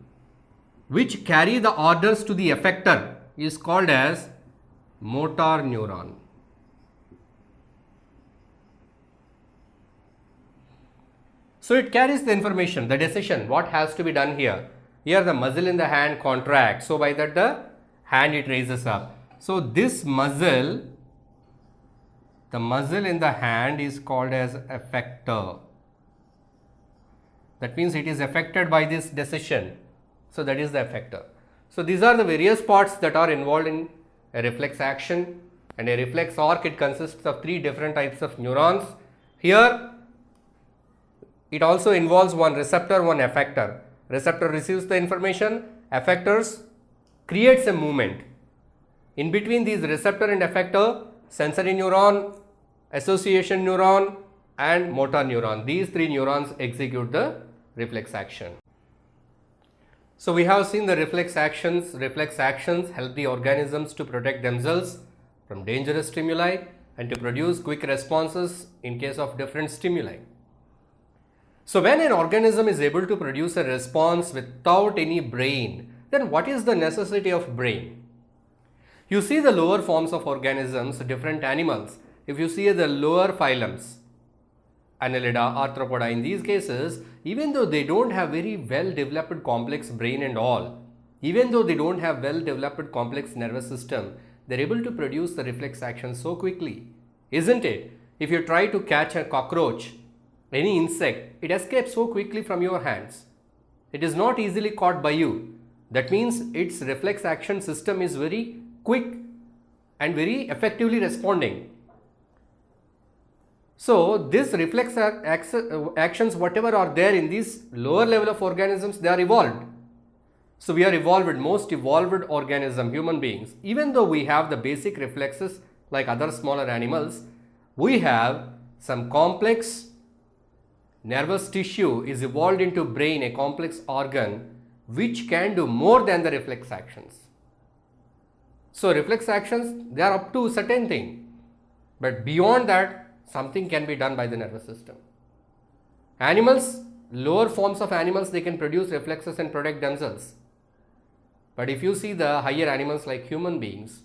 which carry the orders to the effector, is called as motor neuron. So it carries the information, the decision, what has to be done here. Here the muscle in the hand contracts, so by that the hand it raises up. So this muscle, the muscle in the hand is called as effector. That means it is affected by this decision. So that is the effector. So these are the various parts that are involved in a reflex action, and a reflex arc, it consists of three different types of neurons. Here it also involves one receptor, one effector. Receptor receives the information, effectors creates a movement. In between these receptor and effector, sensory neuron, association neuron and motor neuron, these three neurons execute the reflex action. So we have seen the reflex actions. Reflex actions help the organisms to protect themselves from dangerous stimuli and to produce quick responses in case of different stimuli. So when an organism is able to produce a response without any brain, then what is the necessity of brain? You see the lower forms of organisms, different animals. If you see the lower phylums, Annelida, Arthropoda, in these cases, even though they don't have very well developed complex brain and all, even though they don't have well developed complex nervous system, they're able to produce the reflex action so quickly, isn't it? If you try to catch a cockroach, any insect, it escapes so quickly from your hands. It is not easily caught by you. That means its reflex action system is very quick and very effectively responding. So this reflex actions, whatever are there in these lower level of organisms, they are evolved. So we are evolved, most evolved organism, human beings. Even though we have the basic reflexes like other smaller animals, we have some complex nervous tissue is evolved into brain, a complex organ which can do more than the reflex actions. So reflex actions, they are up to a certain thing, but beyond that something can be done by the nervous system. Animals, lower forms of animals, they can produce reflexes and protect themselves. But if you see the higher animals like human beings,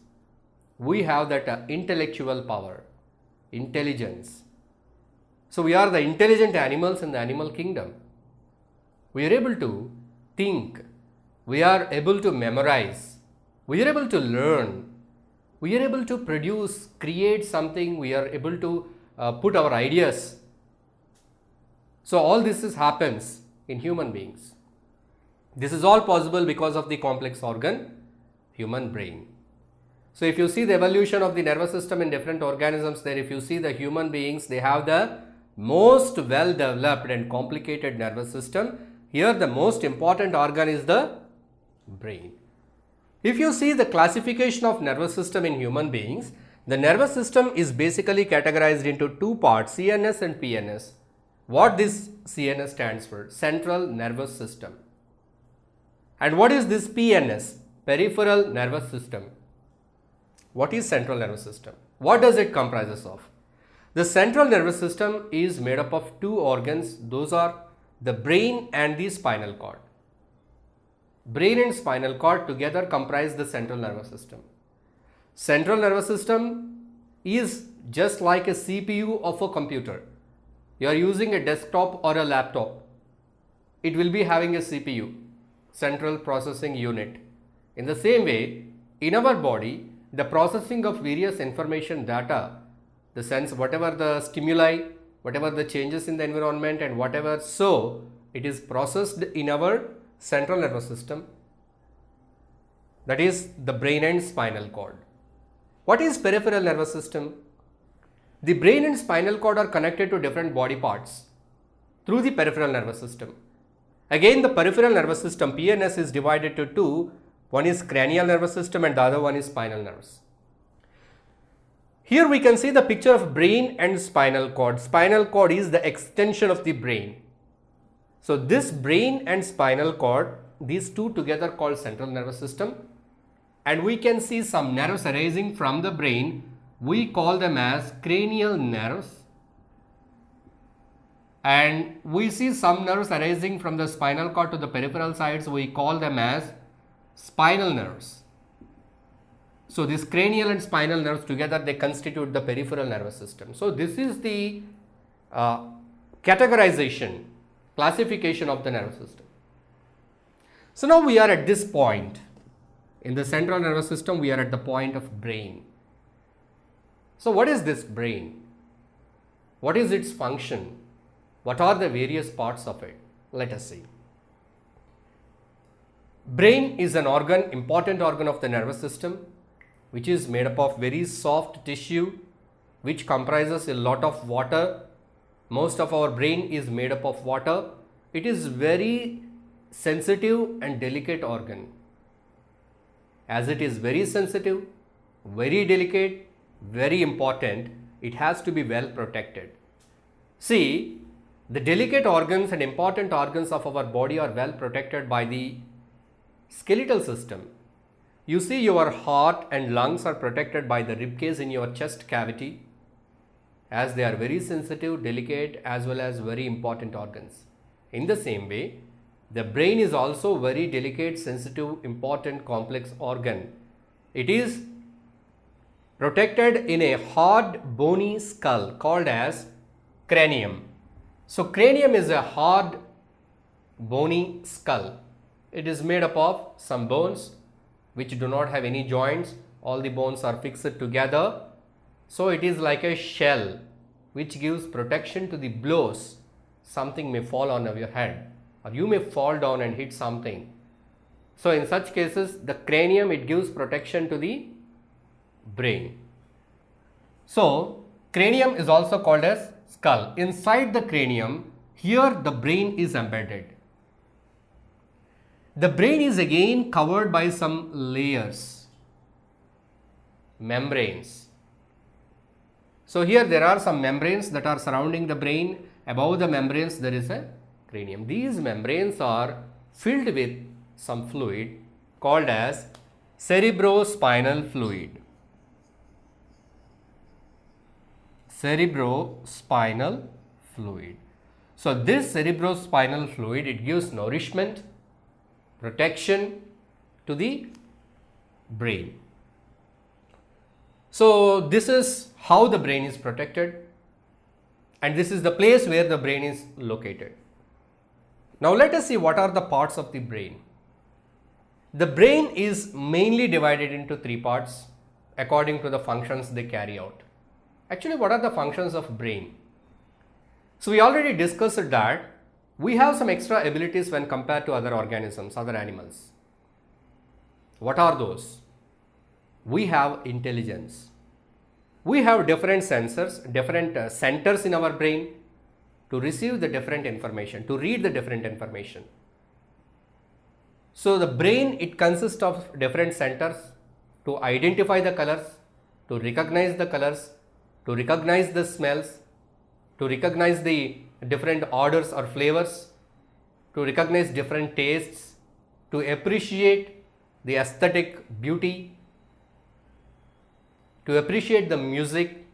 we have that intellectual power, intelligence. So we are the intelligent animals in the animal kingdom. We are able to think, we are able to memorize, we are able to learn, we are able to produce, create something, we are able to put our ideas. So all this happens in human beings. This is all possible because of the complex organ, human brain. So if you see the evolution of the nervous system in different organisms there, if you see the human beings, they have the most well developed and complicated nervous system. Here the most important organ is the brain. If you see the classification of nervous system in human beings, the nervous system is basically categorized into two parts, CNS and PNS. What this CNS stands for? Central Nervous System. And what is this PNS? Peripheral Nervous System. What is Central Nervous System? What does it comprises of? The Central Nervous System is made up of two organs. Those are the brain and the spinal cord. Brain and spinal cord together comprise the Central Nervous System. Central Nervous System is just like a CPU of a computer. you are using a desktop or a laptop, it will be having a CPU, central processing unit. In the same way, in our body, the processing of various information data, the sense whatever the stimuli, whatever the changes in the environment and whatever, so it is processed in our central nervous system, that is the brain and spinal cord. What is peripheral nervous system? The brain and spinal cord are connected to different body parts through the peripheral nervous system. Again, the peripheral nervous system, PNS, is divided to two. One is cranial nervous system and the other one is spinal nerves. Here we can see the picture of brain and spinal cord. Spinal cord is the extension of the brain. So this brain and spinal cord, these two together called central nervous system, and we can see some nerves arising from the brain. We call them as cranial nerves, and we see some nerves arising from the spinal cord to the peripheral sides. We call them as spinal nerves. So these cranial and spinal nerves together, they constitute the peripheral nervous system. So this is the categorization, classification of the nervous system. So now we are at this point. In the central nervous system, we are at the point of brain. So what is this brain? What is its function? What are the various parts of it? Let us see. Brain is an organ, important organ of the nervous system, which is made up of very soft tissue, which comprises a lot of water. Most of our brain is made up of water. It is very sensitive and delicate organ. As it is very sensitive, very delicate, very important, it has to be well protected. See, the delicate organs and important organs of our body are well protected by the skeletal system. You see, your heart and lungs are protected by the ribcage in your chest cavity, as they are very sensitive, delicate, as well as very important organs. In the same way, the brain is also very delicate, sensitive, important, complex organ. It is protected in a hard, bony skull called as cranium. So cranium is a hard, bony skull. It is made up of some bones which do not have any joints. All the bones are fixed together. So it is like a shell which gives protection to the blows. Something may fall on your head, or you may fall down and hit something. So in such cases, the cranium, it gives protection to the brain. So cranium is also called as skull. Inside the cranium, here the brain is embedded. The brain is again covered by some layers, membranes. So here there are some membranes that are surrounding the brain. Above the membranes there is a cranium. These membranes are filled with some fluid called as cerebrospinal fluid. Cerebrospinal fluid. So this cerebrospinal fluid, it gives nourishment, protection to the brain. So this is how the brain is protected, and this is the place where the brain is located. Now let us see what are the parts of the brain. The brain is mainly divided into three parts according to the functions they carry out. Actually, what are the functions of brain? So we already discussed that we have some extra abilities when compared to other organisms, other animals. What are those? We have intelligence. We have different sensors, different centers in our brain to receive the different information, to read the different information. So the brain, it consists of different centers to identify the colors, to recognize the colors, to recognize the smells, to recognize the different odors or flavors, to recognize different tastes, to appreciate the aesthetic beauty, to appreciate the music.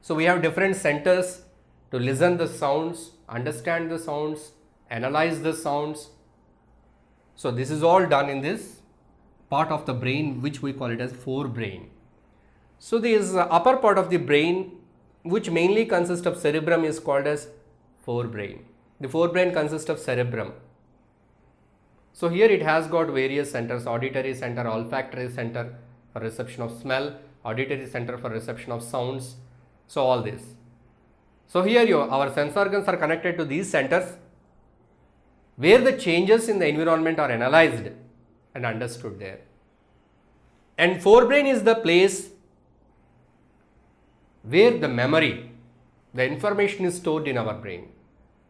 So we have different centers to listen the sounds, understand the sounds, analyze the sounds. So this is all done in this part of the brain which we call it as forebrain. So this upper part of the brain, which mainly consists of cerebrum, is called as forebrain. The forebrain consists of cerebrum. So here it has got various centers: auditory center, olfactory center for reception of smell, auditory center for reception of sounds. So all this. So here our sense organs are connected to these centers where the changes in the environment are analyzed and understood there. And forebrain is the place where the memory, the information is stored in our brain.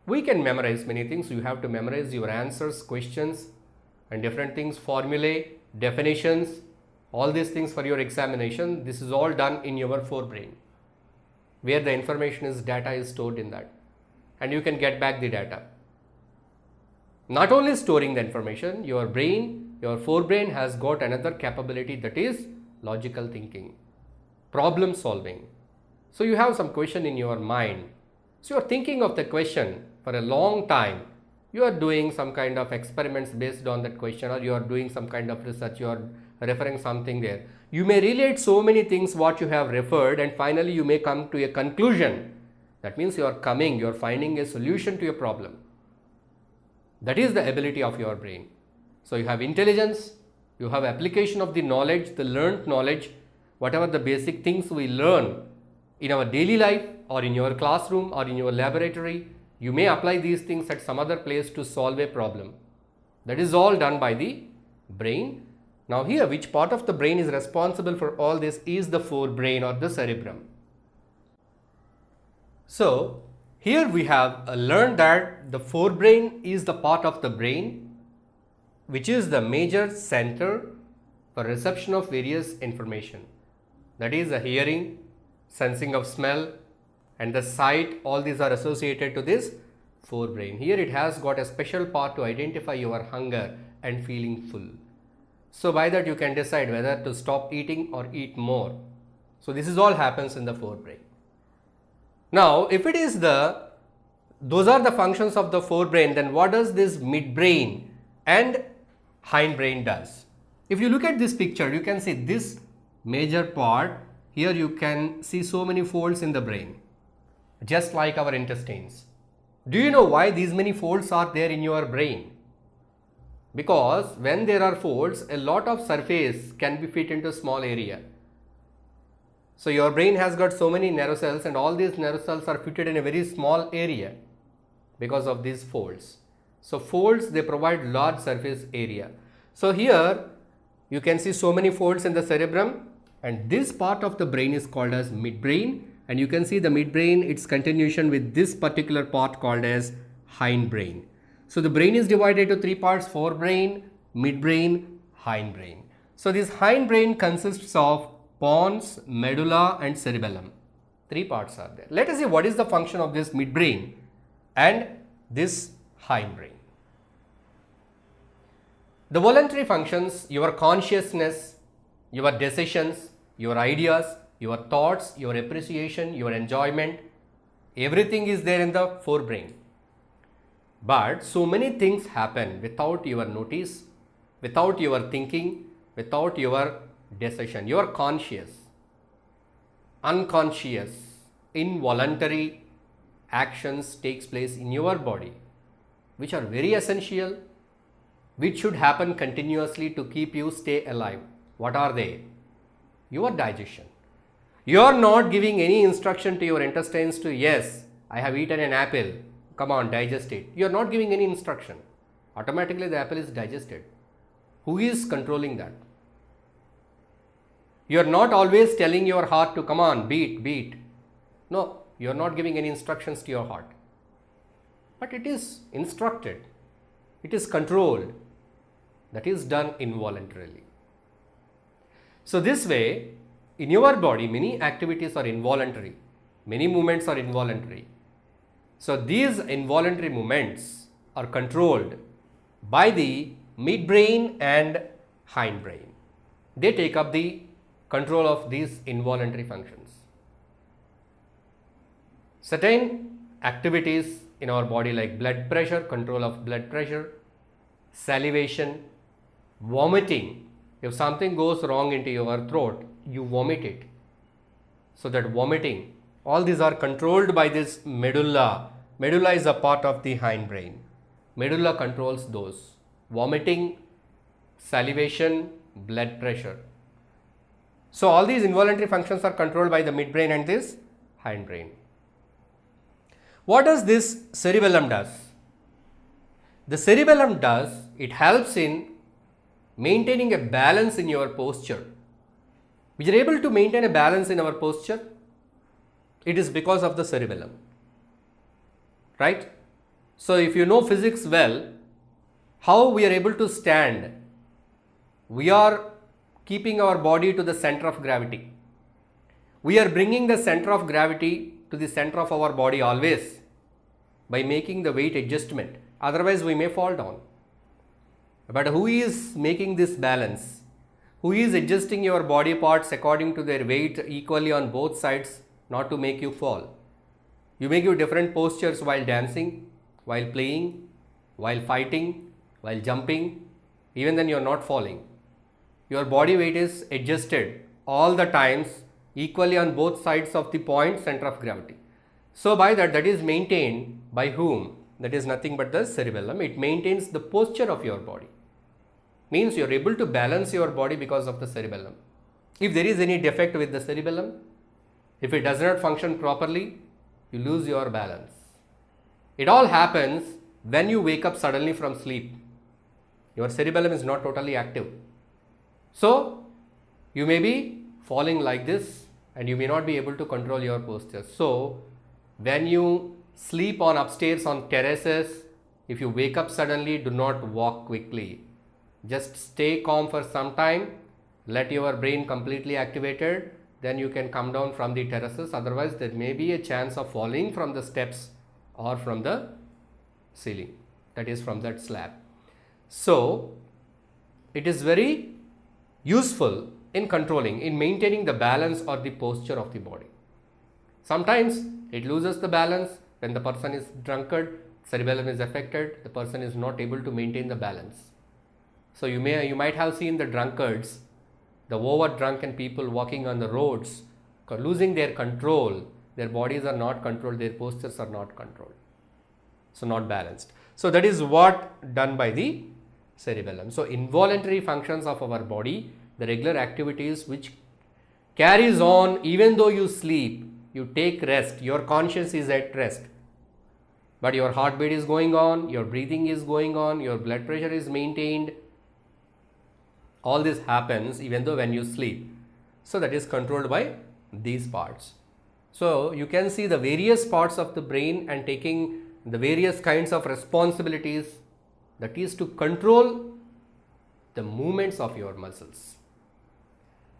We can memorize many things. You have to memorize your answers, questions and different things, formulae, definitions, all these things for your examination. This is all done in your forebrain, where the information is, data is stored in that, and you can get back the data. Not only storing the information, your brain, your forebrain has got another capability, that is logical thinking, problem solving. So you have some question in your mind. So you are thinking of the question for a long time. You are doing some kind of experiments based on that question, or you are doing some kind of research, you are referring something there. You may relate so many things what you have referred, and finally you may come to a conclusion. That means you are finding a solution to a problem. That is the ability of your brain. So you have intelligence, you have application of the knowledge, the learned knowledge, whatever the basic things we learn in our daily life or in your classroom or in your laboratory, you may apply these things at some other place to solve a problem. That is all done by the brain. Now here, which part of the brain is responsible for all this is the forebrain or the cerebrum. So here we have learned that the forebrain is the part of the brain which is the major center for reception of various information. That is the hearing, sensing of smell and the sight, all these are associated to this forebrain. Here it has got a special part to identify your hunger and feeling full. So by that you can decide whether to stop eating or eat more. So this is all happens in the forebrain. Now if it is those are the functions of the forebrain, then what does this midbrain and hindbrain does? If you look at this picture, you can see this major part. Here you can see so many folds in the brain, just like our intestines. Do you know why these many folds are there in your brain? Because when there are folds, a lot of surface can be fit into a small area. So your brain has got so many nerve cells, and all these nerve cells are fitted in a very small area because of these folds. So folds, they provide large surface area. So here you can see so many folds in the cerebrum, and this part of the brain is called as midbrain, and you can see the midbrain, its continuation with this particular part called as hindbrain. So the brain is divided into three parts: forebrain, midbrain, hindbrain. So this hindbrain consists of pons, medulla and cerebellum. Three parts are there. Let us see what is the function of this midbrain and this hindbrain. The voluntary functions, your consciousness, your decisions, your ideas, your thoughts, your appreciation, your enjoyment, everything is there in the forebrain. But so many things happen without your notice, without your thinking, without your decision. You are conscious, unconscious, involuntary actions takes place in your body, which are very essential, which should happen continuously to keep you stay alive. What are they? Your digestion. You are not giving any instruction to your intestines to, yes, I have eaten an apple, come on, digest it. You are not giving any instruction. Automatically the apple is digested. Who is controlling that? You are not always telling your heart to come on, beat, beat. No, you are not giving any instructions to your heart. But it is instructed. It is controlled. That is done involuntarily. So this way, in your body, many activities are involuntary. Many movements are involuntary. So these involuntary movements are controlled by the midbrain and hindbrain. They take up the control of these involuntary functions. Certain activities in our body like blood pressure, control of blood pressure, salivation, vomiting. If something goes wrong into your throat, you vomit it. So that vomiting, all these are controlled by this medulla Medulla is a part of the hindbrain. Medulla controls those. Vomiting, salivation, blood pressure. So all these involuntary functions are controlled by the midbrain and this hindbrain. What does this cerebellum does? The cerebellum does, it helps in maintaining a balance in your posture. We are able to maintain a balance in our posture. It is because of the cerebellum, right? So if you know physics well, how we are able to stand? We are keeping our body to the center of gravity. We are bringing the center of gravity to the center of our body always by making the weight adjustment. Otherwise, we may fall down. But who is making this balance? Who is adjusting your body parts according to their weight equally on both sides, not to make you fall? You make your different postures while dancing, while playing, while fighting, while jumping. Even then you are not falling. Your body weight is adjusted all the times equally on both sides of the point center of gravity. So by that is maintained by whom? That is nothing but the cerebellum. It maintains the posture of your body. Means you are able to balance your body because of the cerebellum. If there is any defect with the cerebellum, if it does not function properly, you lose your balance. It all happens when you wake up suddenly from sleep. Your cerebellum is not totally active. So you may be falling like this and you may not be able to control your posture. So when you sleep on upstairs on terraces, if you wake up suddenly, do not walk quickly. Just stay calm for some time, let your brain completely activated, then you can come down from the terraces. Otherwise, there may be a chance of falling from the steps or from the ceiling, that is from that slab. So it is very useful in controlling, in maintaining the balance or the posture of the body. Sometimes it loses the balance when the person is drunkard, cerebellum is affected, the person is not able to maintain the balance. So you might have seen the drunkards, the over drunken people walking on the roads, losing their control. Their bodies are not controlled, their postures are not controlled. So not balanced. So that is what done by the cerebellum. So involuntary functions of our body, the regular activities which carries on even though you sleep, you take rest, your conscience is at rest. But your heartbeat is going on, your breathing is going on, your blood pressure is maintained. All this happens even though when you sleep. So that is controlled by these parts. So you can see the various parts of the brain and taking the various kinds of responsibilities, that is to control the movements of your muscles.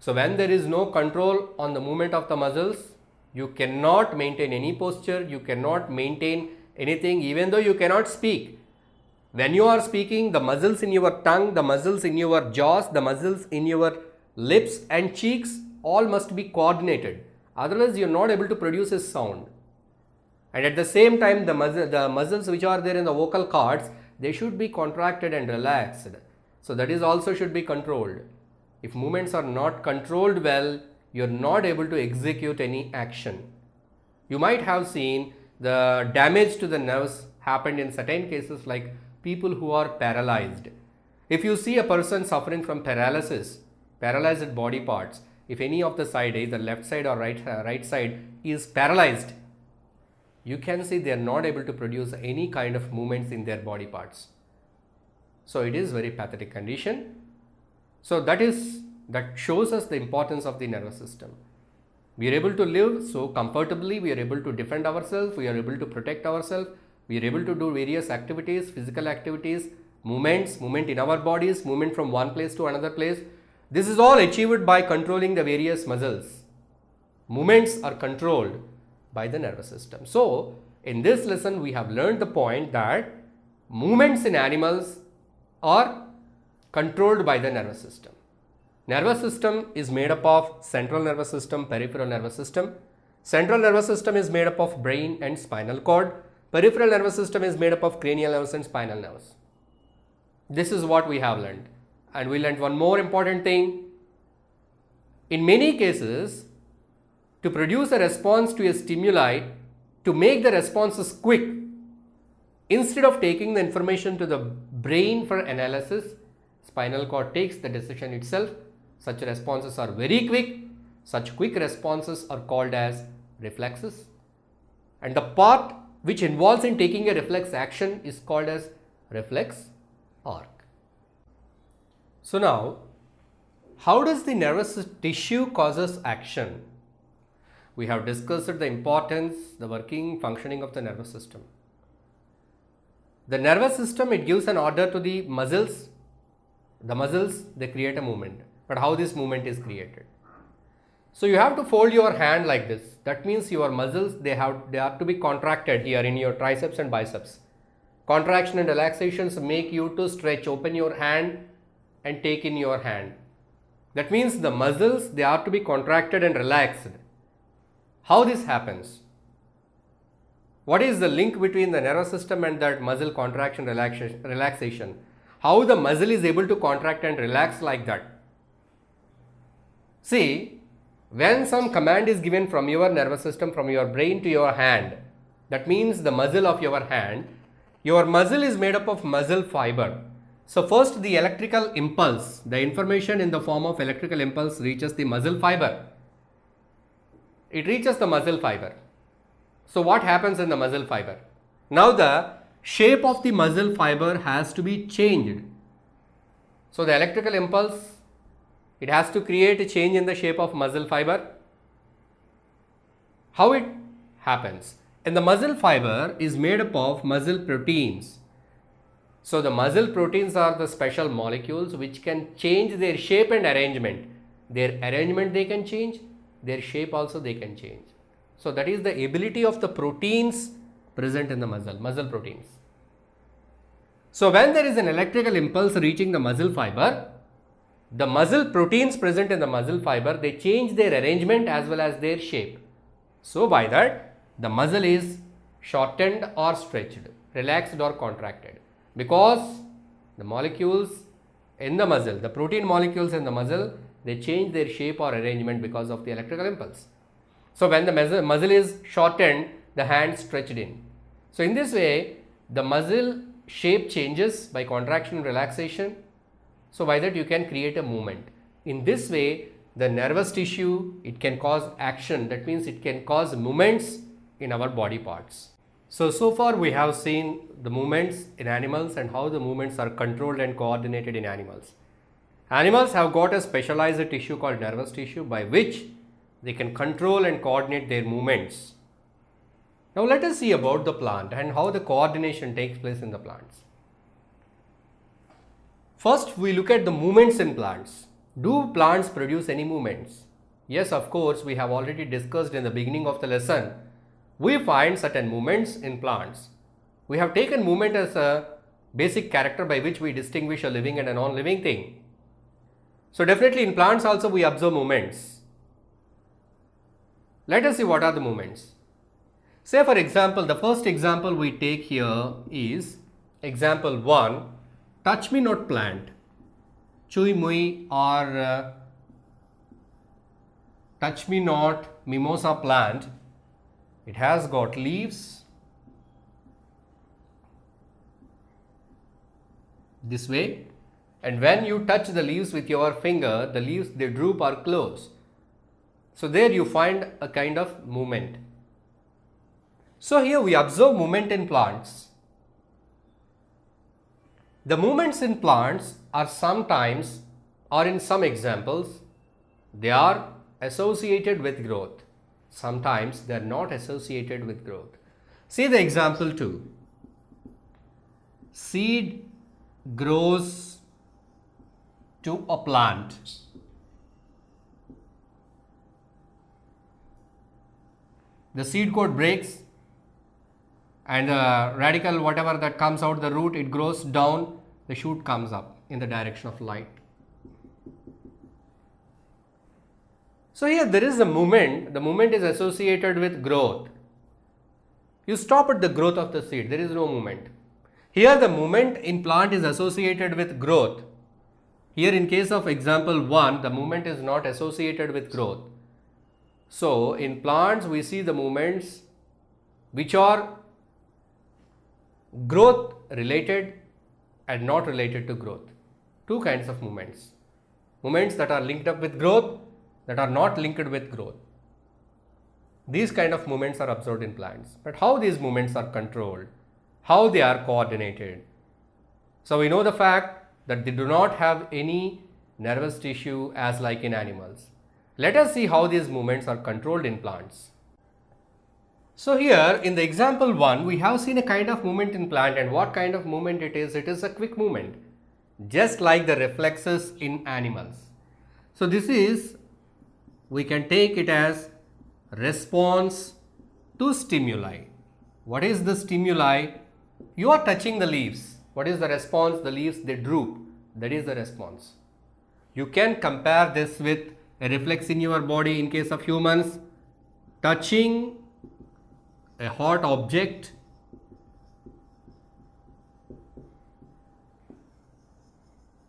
So when there is no control on the movement of the muscles, you cannot maintain any posture, you cannot maintain anything, even though you cannot speak. When you are speaking, the muscles in your tongue, the muscles in your jaws, the muscles in your lips and cheeks all must be coordinated. Otherwise, you are not able to produce a sound. And at the same time, the muscles which are there in the vocal cords, they should be contracted and relaxed. So that is also should be controlled. If movements are not controlled well, you are not able to execute any action. You might have seen the damage to the nerves happened in certain cases like people who are paralyzed. If you see a person suffering from paralysis, paralyzed body parts, if any of the side, either left side or right side is paralyzed, you can see they are not able to produce any kind of movements in their body parts. So it is very pathetic condition. So that shows us the importance of the nervous system. We are able to live so comfortably, we are able to defend ourselves, we are able to protect ourselves, we are able to do various activities, physical activities, movement in our bodies, movement from one place to another place. This is all achieved by controlling the various muscles. Movements are controlled by the nervous system. So in this lesson we have learned the point that movements in animals are controlled by the nervous system. Nervous system is made up of central nervous system, peripheral nervous system. Central nervous system is made up of brain and spinal cord. Peripheral nervous system is made up of cranial nerves and spinal nerves. This is what we have learned. And we learned one more important thing. In many cases, to produce a response to a stimuli, to make the responses quick, Instead of taking the information to the brain for analysis, spinal cord takes the decision itself. Such responses are very quick. Such quick responses are called as reflexes. And the part which involves in taking a reflex action is called as reflex arc. So now, how does the nervous tissue causes action? We have discussed the importance, the working, functioning of the nervous system. The nervous system, it gives an order to the muscles. The muscles, they create a movement. But how this movement is created? So you have to fold your hand like this. That means your muscles, they have to be contracted here in your triceps and biceps. Contraction and relaxations make you to stretch, open your hand and take in your hand. That means the muscles, they are to be contracted and relaxed. How this happens? What is the link between the nervous system and that muscle contraction, relaxation? How the muscle is able to contract and relax like that? See, when some command is given from your nervous system, from your brain to your hand, that means the muscle of your hand, your muscle is made up of muscle fiber. So first the electrical impulse, the information in the form of electrical impulse reaches the muscle fiber. It reaches the muscle fiber. So what happens in the muscle fiber? Now the shape of the muscle fiber has to be changed. So the electrical impulse, it has to create a change in the shape of muscle fiber. How it happens? And the muscle fiber is made up of muscle proteins. So the muscle proteins are the special molecules which can change their shape and arrangement. Their arrangement they can change, their shape also they can change. So that is the ability of the proteins present in the muscle proteins. So when there is an electrical impulse reaching the muscle fiber, the muscle proteins present in the muscle fiber, they change their arrangement as well as their shape. So by that, the muscle is shortened or stretched, relaxed or contracted, because the molecules in the muscle, the protein molecules in the muscle, they change their shape or arrangement because of the electrical impulse. So when the muscle is shortened, the hand stretched in. So in this way, the muscle shape changes by contraction and relaxation. So by that you can create a movement. In this way, the nervous tissue, it can cause action. That means it can cause movements in our body parts. So far we have seen the movements in animals and how the movements are controlled and coordinated in animals. Animals have got a specialized tissue called nervous tissue by which they can control and coordinate their movements. Now let us see about the plant and how the coordination takes place in the plants. First, we look at the movements in plants. Do plants produce any movements? Yes, of course, we have already discussed in the beginning of the lesson. We find certain movements in plants. We have taken movement as a basic character by which we distinguish a living and a non-living thing. So definitely in plants also we observe movements. Let us see what are the movements. Say for example, the first example we take here is example 1, touch me not plant, chui mui or touch me not mimosa plant. It has got leaves this way, and when you touch the leaves with your finger, the leaves, they droop or close. So there you find a kind of movement. So here we observe movement in plants. The movements in plants are sometimes, or in some examples, they are associated with growth. Sometimes they are not associated with growth. See the example 2. Seed grows to a plant. The seed coat breaks and the radical, whatever that comes out the root, it grows down, the shoot comes up in the direction of light. So here there is a movement, the movement is associated with growth. You stop at the growth of the seed, there is no movement. Here the movement in plant is associated with growth. Here in case of example 1, the movement is not associated with growth. So in plants we see the movements which are growth related and not related to growth. Two kinds of movements. Movements that are linked up with growth, that are not linked with growth. These kind of movements are observed in plants. But how these movements are controlled, how they are coordinated. So we know the fact that they do not have any nervous tissue as like in animals. Let us see how these movements are controlled in plants. So here in the example 1, we have seen a kind of movement in plant, and what kind of movement it is a quick movement, just like the reflexes in animals. So this is, we can take it as response to stimuli. What is the stimuli? You are touching the leaves. What is the response? The leaves, they droop. That is the response. You can compare this with a reflex in your body in case of humans. Touching a hot object,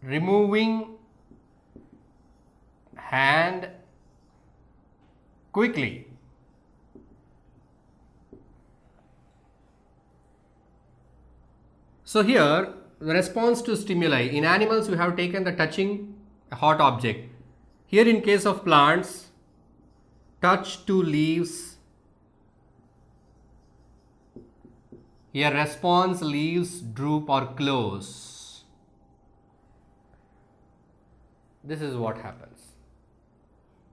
removing hand quickly. So here the response to stimuli. In animals we have taken the touching a hot object. Here in case of plants, touch to leaves. Here response, leaves droop or close. This is what happens.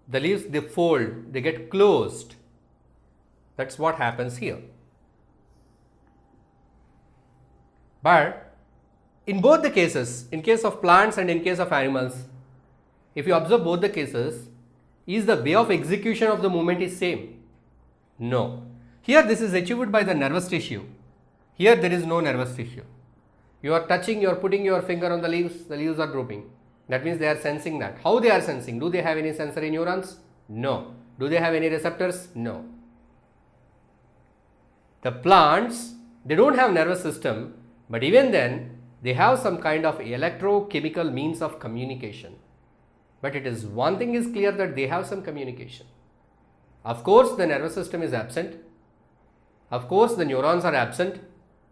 The leaves, they fold, they get closed. That's what happens here. But in both the cases, in case of plants and in case of animals, if you observe both the cases, is the way of execution of the movement is same? No. Here this is achieved by the nervous tissue. Here there is no nervous tissue. You are touching, you are putting your finger on the leaves are drooping. That means they are sensing that. How they are sensing? Do they have any sensory neurons? No. Do they have any receptors? No. The plants, they don't have nervous system, but even then they have some kind of electrochemical means of communication. But it is one thing is clear, that they have some communication. Of course the nervous system is absent. Of course the neurons are absent.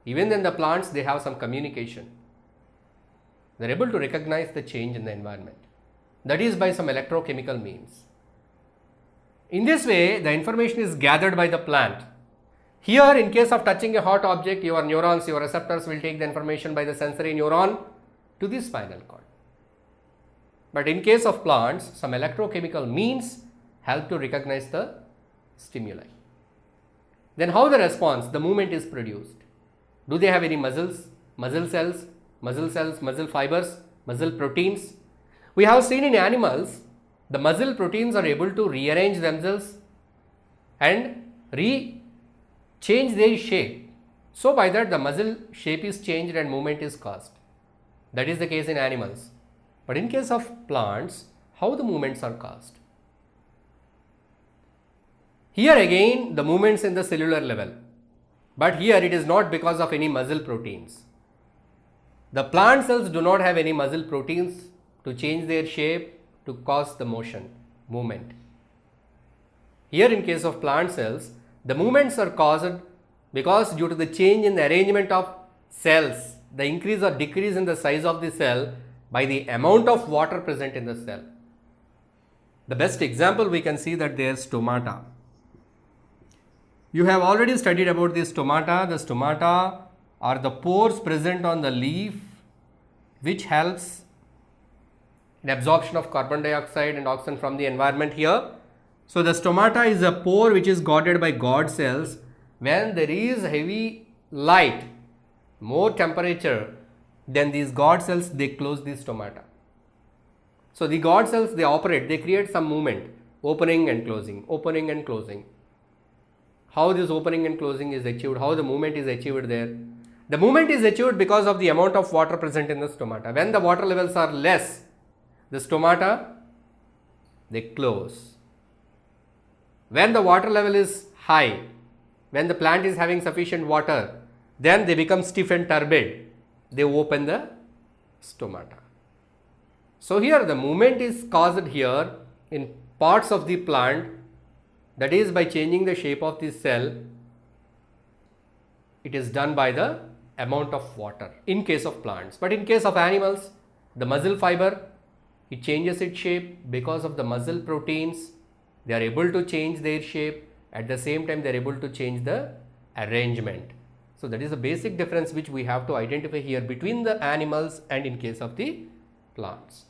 Even then the plants, they have some communication. They are able to recognize the change in the environment. That is by some electrochemical means. In this way the information is gathered by the plant. Here in case of touching a hot object, your neurons, your receptors will take the information by the sensory neuron to the spinal cord. But in case of plants, some electrochemical means help to recognize the stimuli. Then how the response, the movement is produced? Do they have any muscles, muscle cells, muscle fibers, muscle proteins? We have seen in animals, the muscle proteins are able to rearrange themselves and change their shape. So by that the muscle shape is changed and movement is caused. That is the case in animals. But in case of plants, how the movements are caused? Here again the movements in the cellular level. But here it is not because of any muscle proteins. The plant cells do not have any muscle proteins to change their shape to cause the movement. Here in case of plant cells, the movements are caused because due to the change in the arrangement of cells, the increase or decrease in the size of the cell by the amount of water present in the cell. The best example we can see that there is stomata. You have already studied about the stomata. The stomata are the pores present on the leaf which helps in absorption of carbon dioxide and oxygen from the environment here. So the stomata is a pore which is guarded by guard cells. When there is heavy light, more temperature, then these guard cells, they close the stomata. So the guard cells, they operate, they create some movement, opening and closing, opening and closing. How this opening and closing is achieved, how the movement is achieved there? The movement is achieved because of the amount of water present in the stomata. When the water levels are less, the stomata, they close. When the water level is high, when the plant is having sufficient water, then they become stiff and turbid. They open the stomata. So here the movement is caused here in parts of the plant, that is by changing the shape of the cell. It is done by the amount of water in case of plants. But in case of animals, the muscle fiber, it changes its shape because of the muscle proteins. They are able to change their shape. At the same time, they are able to change the arrangement. So that is the basic difference which we have to identify here between the animals and in case of the plants.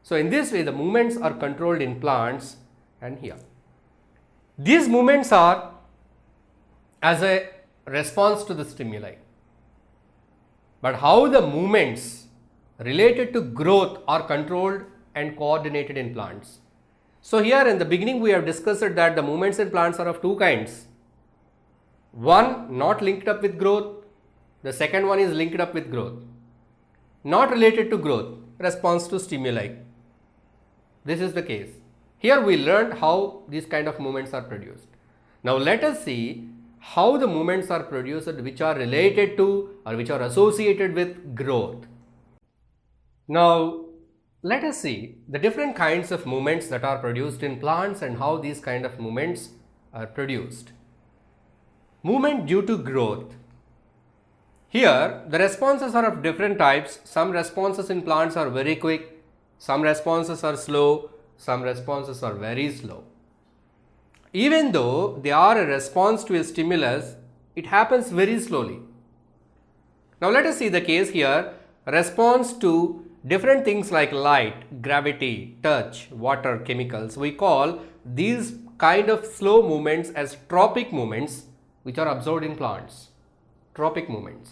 So in this way, the movements are controlled in plants and here. These movements are as a response to the stimuli. But how the movements related to growth are controlled and coordinated in plants. So here in the beginning we have discussed that the movements in plants are of two kinds. One not linked up with growth, the second one is linked up with growth. Not related to growth, response to stimuli. This is the case. Here we learned how these kind of movements are produced. Now let us see how the movements are produced which are related to or which are associated with growth. Now let us see the different kinds of movements that are produced in plants and how these kind of movements are produced. Movement due to growth. Here the responses are of different types. Some responses in plants are very quick, some responses are slow, some responses are very slow. Even though they are a response to a stimulus, it happens very slowly. Now let us see the case here. Response to different things like light, gravity, touch, water, chemicals. We call these kind of slow movements as tropic movements which are observed in plants. Tropic movements.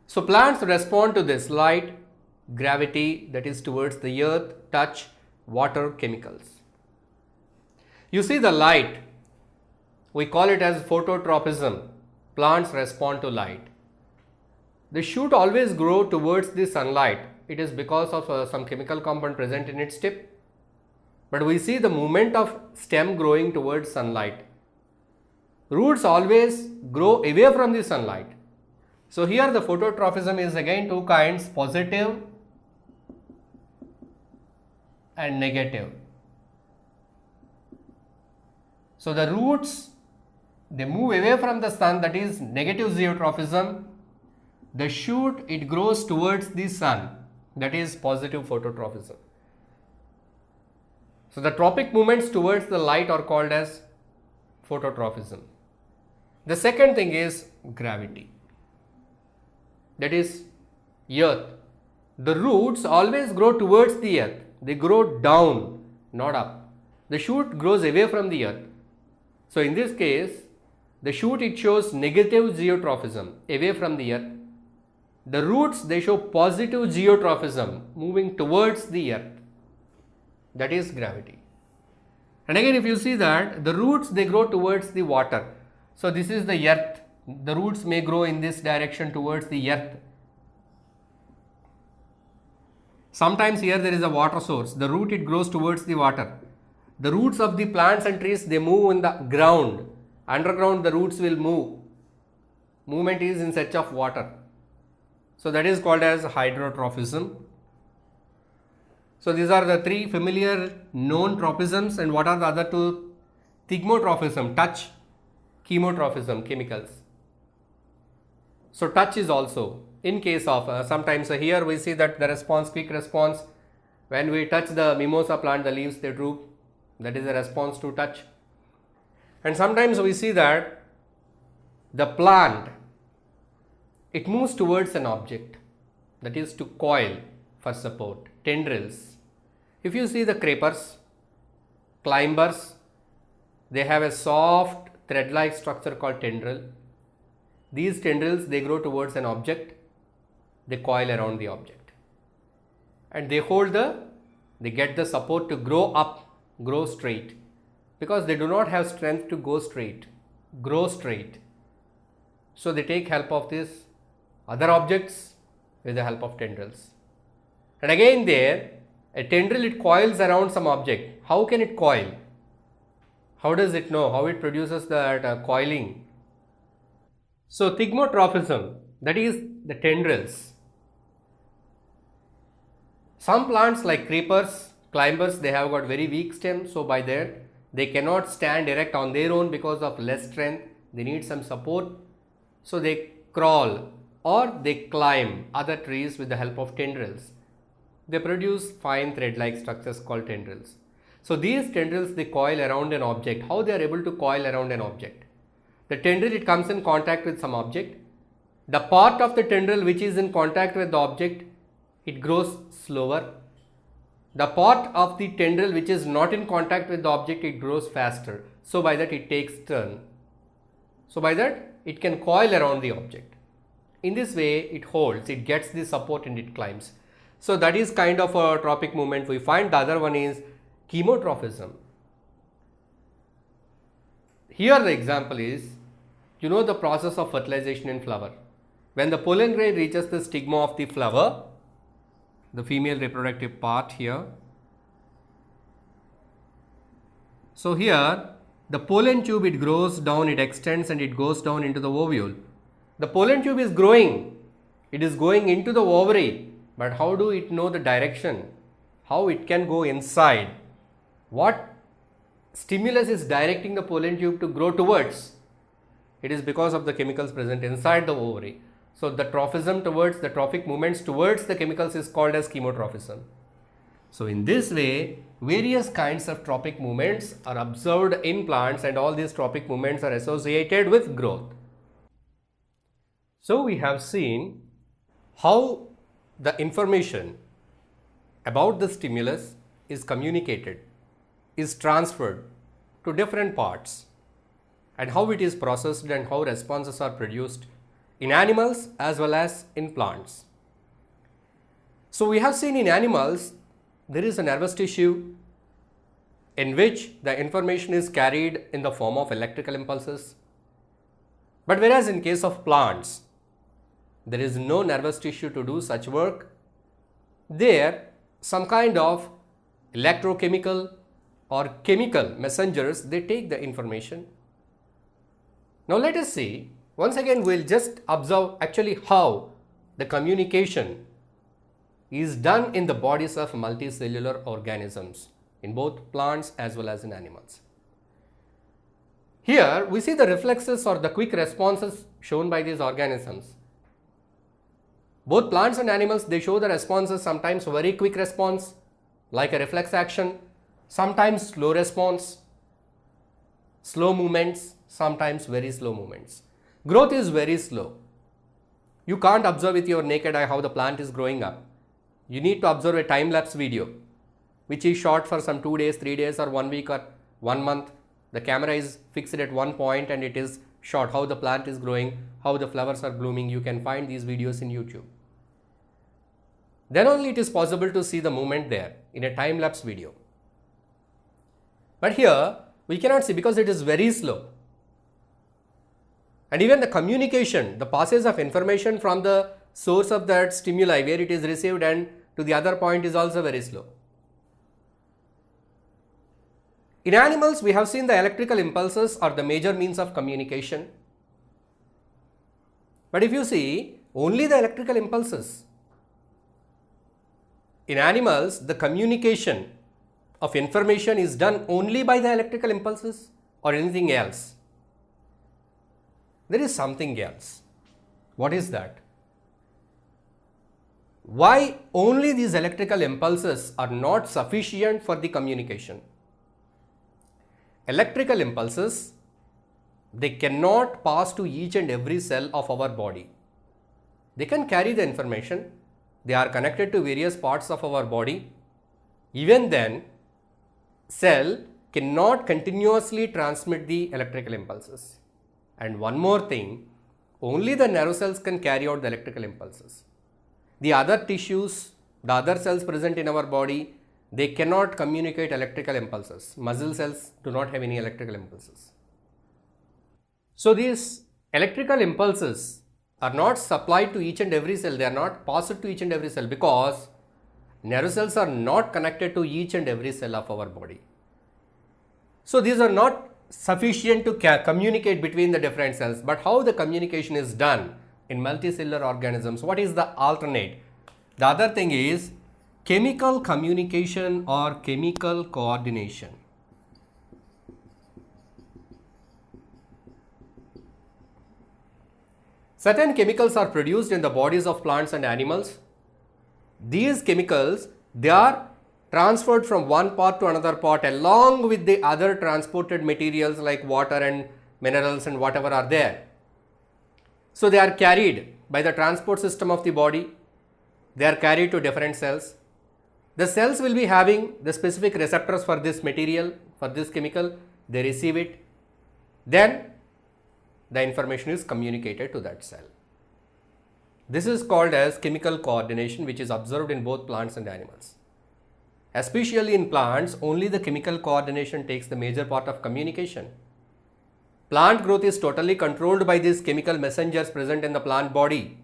So plants respond to this light, gravity, that is towards the earth, touch, water, chemicals. You see the light, we call it as phototropism. Plants respond to light. The shoot always grow towards the sunlight. It is because of some chemical compound present in its tip. But we see the movement of stem growing towards sunlight. Roots always grow away from the sunlight. So here the phototropism is again two kinds, positive and negative. So the roots, they move away from the sun, that is negative zeotropism. The shoot, it grows towards the sun, that is positive phototropism. So the tropic movements towards the light are called as phototropism. The second thing is gravity, that is earth. The roots always grow towards the earth. They grow down, not up. The shoot grows away from the earth. So in this case, the shoot, it shows negative geotropism, away from the earth. The roots, they show positive geotropism, moving towards the earth. That is gravity. And again, if you see that the roots, they grow towards the water. So this is the earth. The roots may grow in this direction towards the earth. Sometimes here there is a water source. The root, it grows towards the water. The roots of the plants and trees, they move in the ground. Underground, the roots will move. Movement is in search of water. So that is called as hydrotropism. So these are the three familiar known tropisms, and what are the other two? Thigmotropism, touch, chemotropism, chemicals. So touch is also in case of sometimes here we see that the response, quick response, when we touch the mimosa plant, the leaves, they droop. That is a response to touch. And sometimes we see that the plant, it moves towards an object, that is to coil for support, tendrils. If you see the creepers, climbers, they have a soft thread-like structure called tendril. These tendrils, they grow towards an object, they coil around the object, and they get the support to grow up, grow straight, because they do not have strength to go straight, grow straight. So they take help of these other objects with the help of tendrils. And again there, a tendril, it coils around some object. How can it coil? How does it know? How it produces that coiling? So thigmotropism, that is the tendrils. Some plants like creepers, climbers, they have got very weak stems, so by that they cannot stand erect on their own because of less strength. They need some support. So they crawl or they climb other trees with the help of tendrils. They produce fine thread-like structures called tendrils. So these tendrils, they coil around an object. How they are able to coil around an object? The tendril, it comes in contact with some object. The part of the tendril which is in contact with the object, it grows slower. The part of the tendril which is not in contact with the object, it grows faster. So by that it takes turn. So by that it can coil around the object. In this way it holds, it gets the support and it climbs. So that is kind of a tropic movement we find. The other one is chemotropism. Here the example is, you know the process of fertilization in flower. When the pollen grain reaches the stigma of the flower, the female reproductive part here. So here the pollen tube, it grows down, it extends and it goes down into the ovule. The pollen tube is growing, it is going into the ovary, but how do it know the direction? How it can go inside? What stimulus is directing the pollen tube to grow towards? It is because of the chemicals present inside the ovary. So the tropism towards the tropic movements towards the chemicals is called as chemotropism. So in this way, various kinds of tropic movements are observed in plants and all these tropic movements are associated with growth. So we have seen how the information about the stimulus is communicated, is transferred to different parts, and how it is processed and how responses are produced in animals as well as in plants. So we have seen in animals there is a nervous tissue in which the information is carried in the form of electrical impulses. But whereas in case of plants, there is no nervous tissue to do such work. There, some kind of electrochemical or chemical messengers, they take the information. Now let us see, once again we'll just observe actually how the communication is done in the bodies of multicellular organisms, in both plants as well as in animals. Here we see the reflexes or the quick responses shown by these organisms. Both plants and animals, they show the responses, sometimes very quick response like a reflex action, sometimes slow response, slow movements, sometimes very slow movements. Growth is very slow. You can't observe with your naked eye how the plant is growing up. You need to observe a time-lapse video which is shot for some 2 days, 3 days or 1 week or 1 month. The camera is fixed at one point and it is shot how the plant is growing, how the flowers are blooming. You can find these videos in YouTube. Then only it is possible to see the movement there in a time-lapse video. But here we cannot see because it is very slow. And even the communication, the passage of information from the source of that stimuli where it is received and to the other point is also very slow. In animals, we have seen the electrical impulses are the major means of communication. But if you see only the electrical impulses, in animals, the communication of information is done only by the electrical impulses or anything else. There is something else. What is that? Why only these electrical impulses are not sufficient for the communication? Electrical impulses, they cannot pass to each and every cell of our body. They can carry the information. They are connected to various parts of our body. Even then, cell cannot continuously transmit the electrical impulses. And one more thing, only the nerve cells can carry out the electrical impulses. The other tissues, the other cells present in our body, they cannot communicate electrical impulses. Muscle cells do not have any electrical impulses. So these electrical impulses are not supplied to each and every cell. They are not passed to each and every cell because nerve cells are not connected to each and every cell of our body. So these are not sufficient to communicate between the different cells. But how the communication is done in multicellular organisms? What is the alternate? The other thing is chemical communication or chemical coordination. Certain chemicals are produced in the bodies of plants and animals. These chemicals, they are transferred from one part to another part along with the other transported materials like water and minerals and whatever are there. So they are carried by the transport system of the body. They are carried to different cells. The cells will be having the specific receptors for this material, for this chemical. They receive it. Then the information is communicated to that cell. This is called as chemical coordination, which is observed in both plants and animals. Especially in plants, only the chemical coordination takes the major part of communication. Plant growth is totally controlled by these chemical messengers present in the plant body.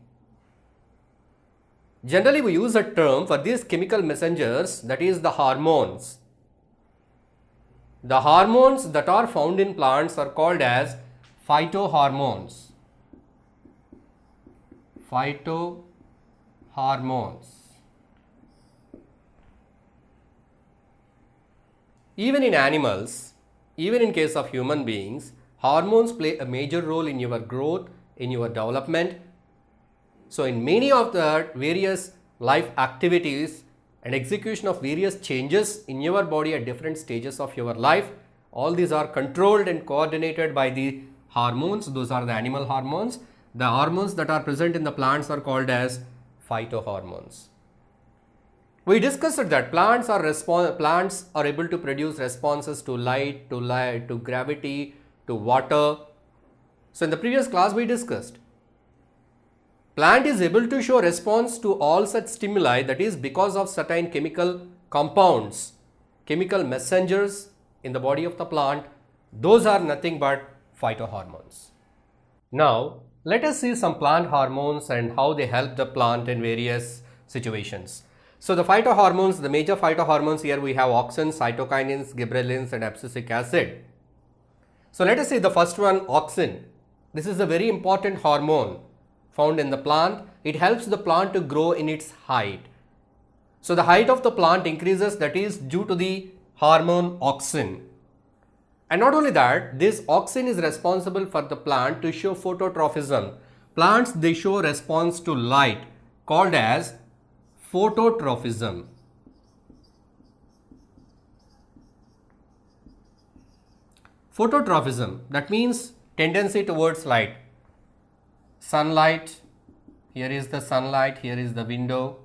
Generally, we use a term for these chemical messengers, that is the hormones. The hormones that are found in plants are called as phytohormones. Phytohormones. Even in animals, even in case of human beings, hormones play a major role in your growth, in your development. So in many of the various life activities and execution of various changes in your body at different stages of your life, all these are controlled and coordinated by the hormones. Those are the animal hormones. The hormones that are present in the plants are called as phytohormones. We discussed that plants are able to produce responses to light, to gravity, to water. So in the previous class we discussed, plant is able to show response to all such stimuli, that is because of certain chemical compounds, chemical messengers in the body of the plant. Those are nothing but phytohormones. Now let us see some plant hormones and how they help the plant in various situations. So the phytohormones, the major phytohormones here we have auxins, cytokinins, gibberellins and abscisic acid. So let us see the first one, auxin. This is a very important hormone found in the plant. It helps the plant to grow in its height. So the height of the plant increases, that is due to the hormone auxin. And not only that, this auxin is responsible for the plant to show phototropism. Plants, they show response to light called as phototropism. Phototropism, that means tendency towards light. Sunlight, here is the sunlight, here is the window.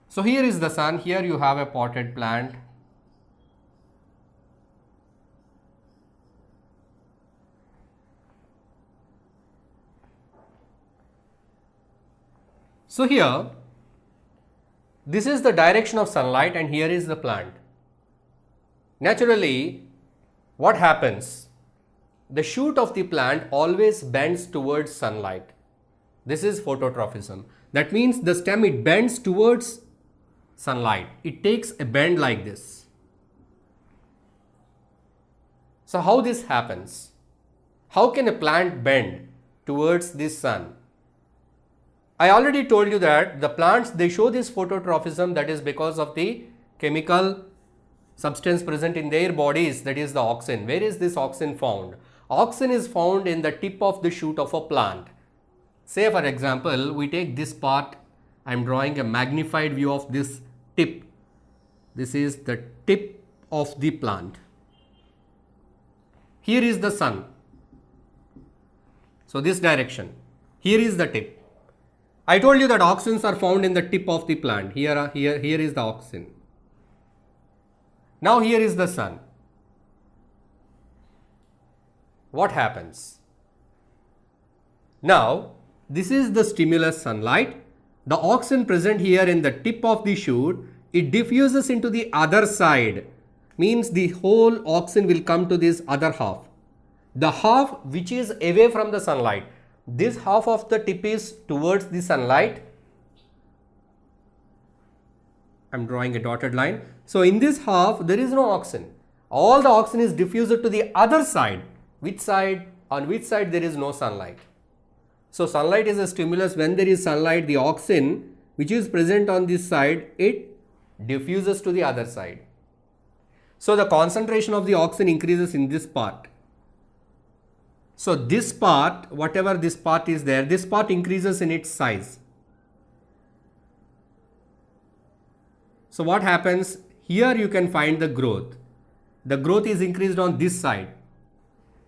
So here is the sun, here you have a potted plant. So here, this is the direction of sunlight and here is the plant. Naturally, what happens? The shoot of the plant always bends towards sunlight. This is phototropism. That means the stem, it bends towards sunlight. It takes a bend like this. So how this happens? How can a plant bend towards the sun? I already told you that the plants, they show this phototropism, that is because of the chemical substance present in their bodies, that is the auxin. Where is this auxin found? Auxin is found in the tip of the shoot of a plant. Say for example, we take this part, I am drawing a magnified view of this tip. This is the tip of the plant. Here is the sun. So this direction. Here is the tip. I told you that auxins are found in the tip of the plant. Here is the auxin. Now here is the sun. What happens? Now this is the stimulus sunlight. The auxin present here in the tip of the shoot, it diffuses into the other side. Means the whole auxin will come to this other half. The half which is away from the sunlight. This half of the tip is towards the sunlight. I am drawing a dotted line. So in this half there is no auxin. All the auxin is diffused to the other side. Which side? On which side there is no sunlight. So sunlight is a stimulus. When there is sunlight, the auxin which is present on this side, it diffuses to the other side. So the concentration of the auxin increases in this part. So this part, whatever this part is there, this part increases in its size. So what happens? Here you can find the growth. The growth is increased on this side.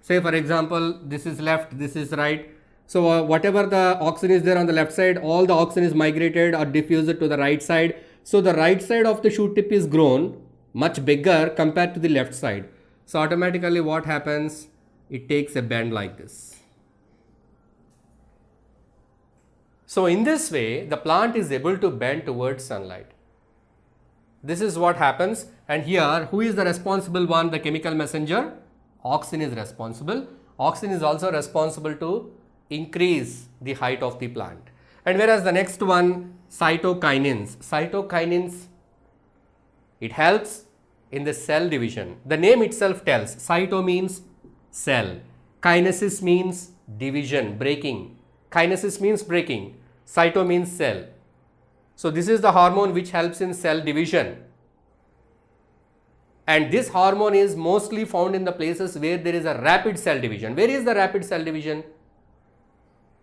Say for example, this is left, this is right. So whatever the auxin is there on the left side, all the auxin is migrated or diffused to the right side. So the right side of the shoot tip is grown much bigger compared to the left side. So automatically what happens? It takes a bend like this. So in this way, the plant is able to bend towards sunlight. This is what happens. And here, who is the responsible one? The chemical messenger? Auxin is responsible. Auxin is also responsible to increase the height of the plant. And whereas the next one, cytokinins. Cytokinins, it helps in the cell division. The name itself tells. Cyto means cell. Kinesis means division, breaking. Kinesis means breaking. Cyto means cell. So this is the hormone which helps in cell division. And this hormone is mostly found in the places where there is a rapid cell division. Where is the rapid cell division?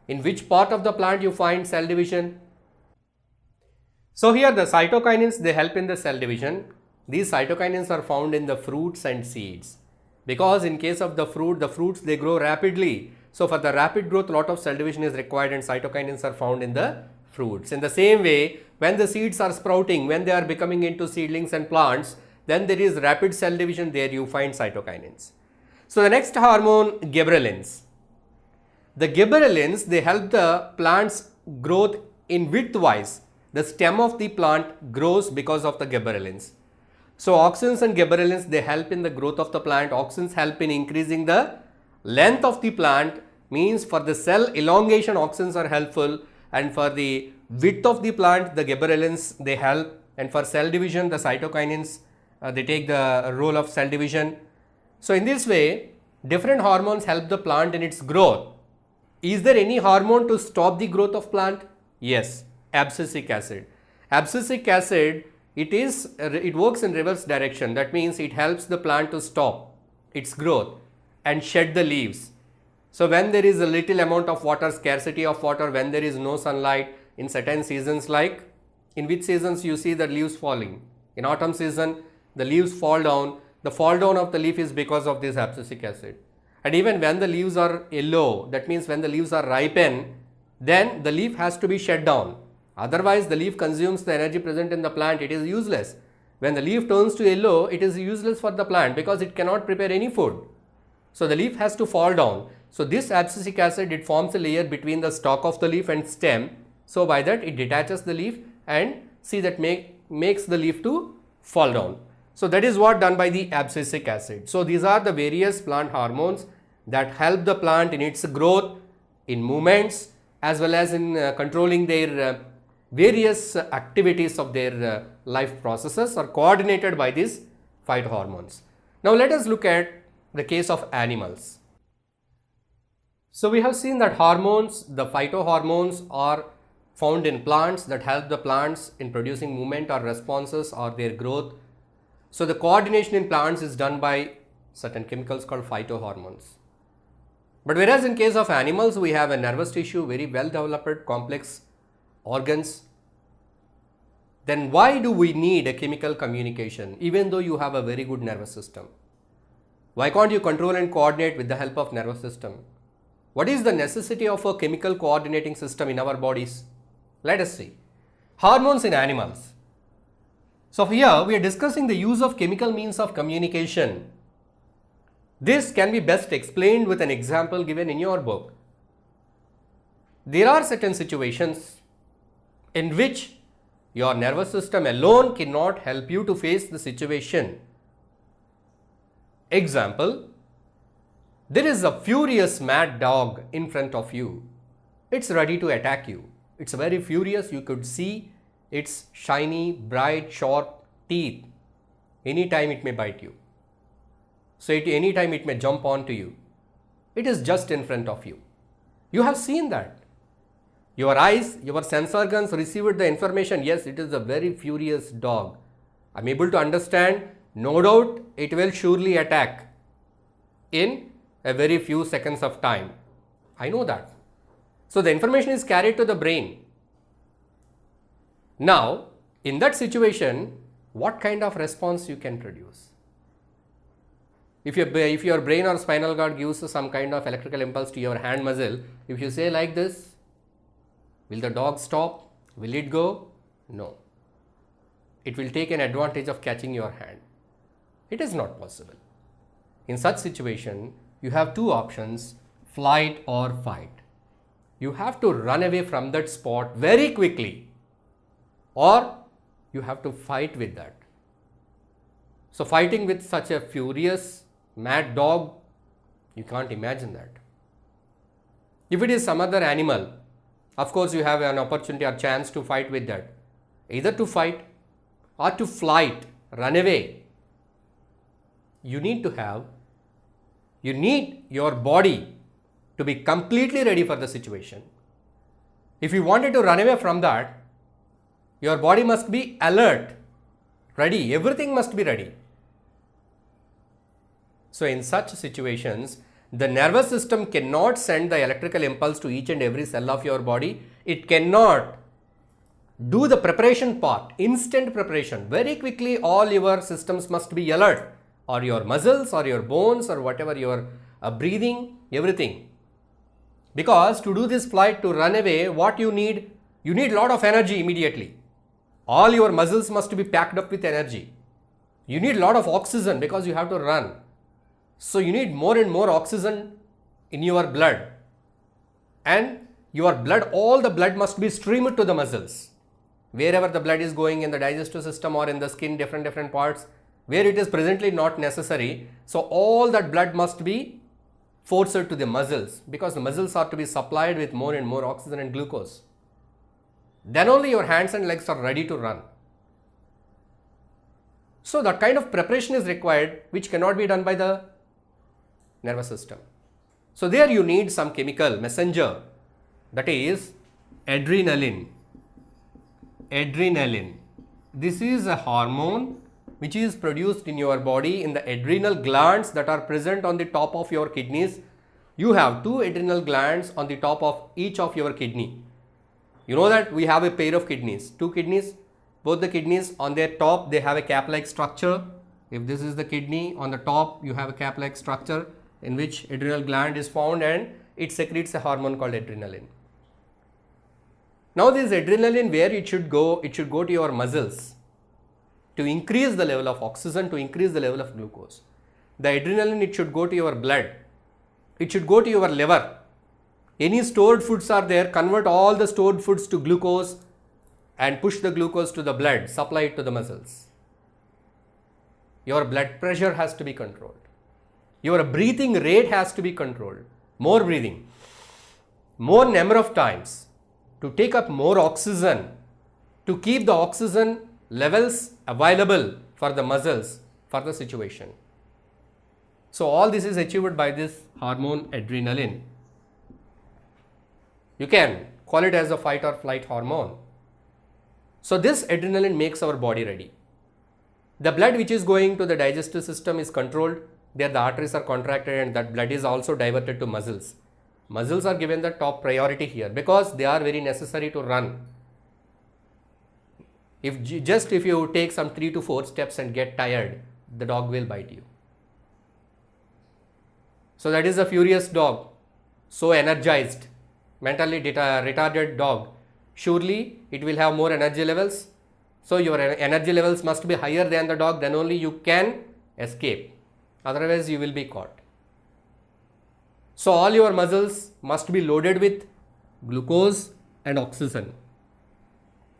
In which part of the plant you find cell division? So here the cytokinins, they help in the cell division. These cytokinins are found in the fruits and seeds. Because in case of the fruits they grow rapidly. So for the rapid growth, lot of cell division is required and cytokinins are found in the fruits. In the same way, when the seeds are sprouting, when they are becoming into seedlings and plants, then there is rapid cell division, there you find cytokinins. So the next hormone, gibberellins. The gibberellins, they help the plant's growth in width-wise. The stem of the plant grows because of the gibberellins. So auxins and gibberellins, they help in the growth of the plant. Auxins help in increasing the length of the plant, means for the cell elongation, auxins are helpful, and for the width of the plant, the gibberellins, they help, and for cell division, the cytokinins, they take the role of cell division. So in this way, different hormones help the plant in its growth. Is there any hormone to stop the growth of plant? Yes, abscisic acid. Abscisic acid, it works in reverse direction. That means it helps the plant to stop its growth and shed the leaves. So when there is a little amount of water, scarcity of water, when there is no sunlight in certain seasons, like in which seasons you see the leaves falling? In autumn season, the leaves fall down. The fall down of the leaf is because of this abscisic acid. And even when the leaves are yellow, that means when the leaves are ripen, then the leaf has to be shed down. Otherwise, the leaf consumes the energy present in the plant, it is useless. When the leaf turns to yellow, it is useless for the plant because it cannot prepare any food. So the leaf has to fall down. So this abscisic acid, it forms a layer between the stalk of the leaf and stem. So by that it detaches the leaf and see that makes the leaf to fall down. So that is what done by the abscisic acid. So these are the various plant hormones that help the plant in its growth, in movements, as well as in controlling their various activities of their life processes are coordinated by these phytohormones. Now let us look at the case of animals. So we have seen that hormones, the phytohormones, are found in plants that help the plants in producing movement or responses or their growth. So the coordination in plants is done by certain chemicals called phytohormones. But whereas in case of animals, we have a nervous tissue, very well developed, complex organs, then why do we need a chemical communication even though you have a very good nervous system? Why can't you control and coordinate with the help of nervous system? What is the necessity of a chemical coordinating system in our bodies? Let us see. Hormones in animals. So here we are discussing the use of chemical means of communication. This can be best explained with an example given in your book. There are certain situations in which your nervous system alone cannot help you to face the situation. Example, there is a furious mad dog in front of you. It's ready to attack you. It's very furious. You could see its shiny, bright, sharp teeth. Anytime it may bite you. So anytime it may jump onto you. It is just in front of you. You have seen that. Your eyes, your sense organs received the information. Yes, it is a very furious dog. I am able to understand. No doubt it will surely attack in a very few seconds of time. I know that. So the information is carried to the brain. Now, in that situation, what kind of response you can produce? If your brain or spinal cord gives some kind of electrical impulse to your hand muscle, if you say like this, will the dog stop? Will it go? No. It will take an advantage of catching your hand. It is not possible. In such situation, you have two options, flight or fight. You have to run away from that spot very quickly, or you have to fight with that. So fighting with such a furious, mad dog, you can't imagine that. If it is some other animal, of course you have an opportunity or chance to fight with that. Either to fight or to flight, run away. You need your body to be completely ready for the situation. If you wanted to run away from that, your body must be alert, ready, everything must be ready. So in such situations, the nervous system cannot send the electrical impulse to each and every cell of your body. It cannot do the preparation part, instant preparation. Very quickly all your systems must be alert, or your muscles or your bones or whatever, your breathing, everything. Because to do this flight, to run away, what you need a lot of energy immediately. All your muscles must be packed up with energy. You need a lot of oxygen because you have to run. So you need more and more oxygen in your blood. And your blood, all the blood must be streamed to the muscles. Wherever the blood is going in the digestive system or in the skin, different parts, where it is presently not necessary. So all that blood must be forced to the muscles, because the muscles are to be supplied with more and more oxygen and glucose. Then only your hands and legs are ready to run. So that kind of preparation is required, which cannot be done by the nervous system. So there you need some chemical messenger, that is adrenaline. Adrenaline. This is a hormone which is produced in your body in the adrenal glands that are present on the top of your kidneys. You have two adrenal glands on the top of each of your kidney. You know that we have a pair of kidneys, two kidneys. Both the kidneys on their top, they have a cap-like structure. If this is the kidney, on the top you have a cap-like structure in which adrenal gland is found, and it secretes a hormone called adrenaline. Now this adrenaline, where it should go to your muscles to increase the level of oxygen, to increase the level of glucose. The adrenaline, it should go to your blood. It should go to your liver. Any stored foods are there, convert all the stored foods to glucose and push the glucose to the blood, supply it to the muscles. Your blood pressure has to be controlled. Your breathing rate has to be controlled. More breathing, more number of times, to take up more oxygen, to keep the oxygen levels available for the muscles for the situation. So all this is achieved by this hormone adrenaline. You can call it as a fight or flight hormone. So this adrenaline makes our body ready. The blood which is going to the digestive system is controlled. There the arteries are contracted and that blood is also diverted to muscles. Muscles are given the top priority here because they are very necessary to run. If you take some 3 to 4 steps and get tired, the dog will bite you. So that is a furious dog, so energized, mentally retarded dog. Surely it will have more energy levels. So your energy levels must be higher than the dog, then only you can escape. Otherwise you will be caught. So all your muscles must be loaded with glucose and oxygen.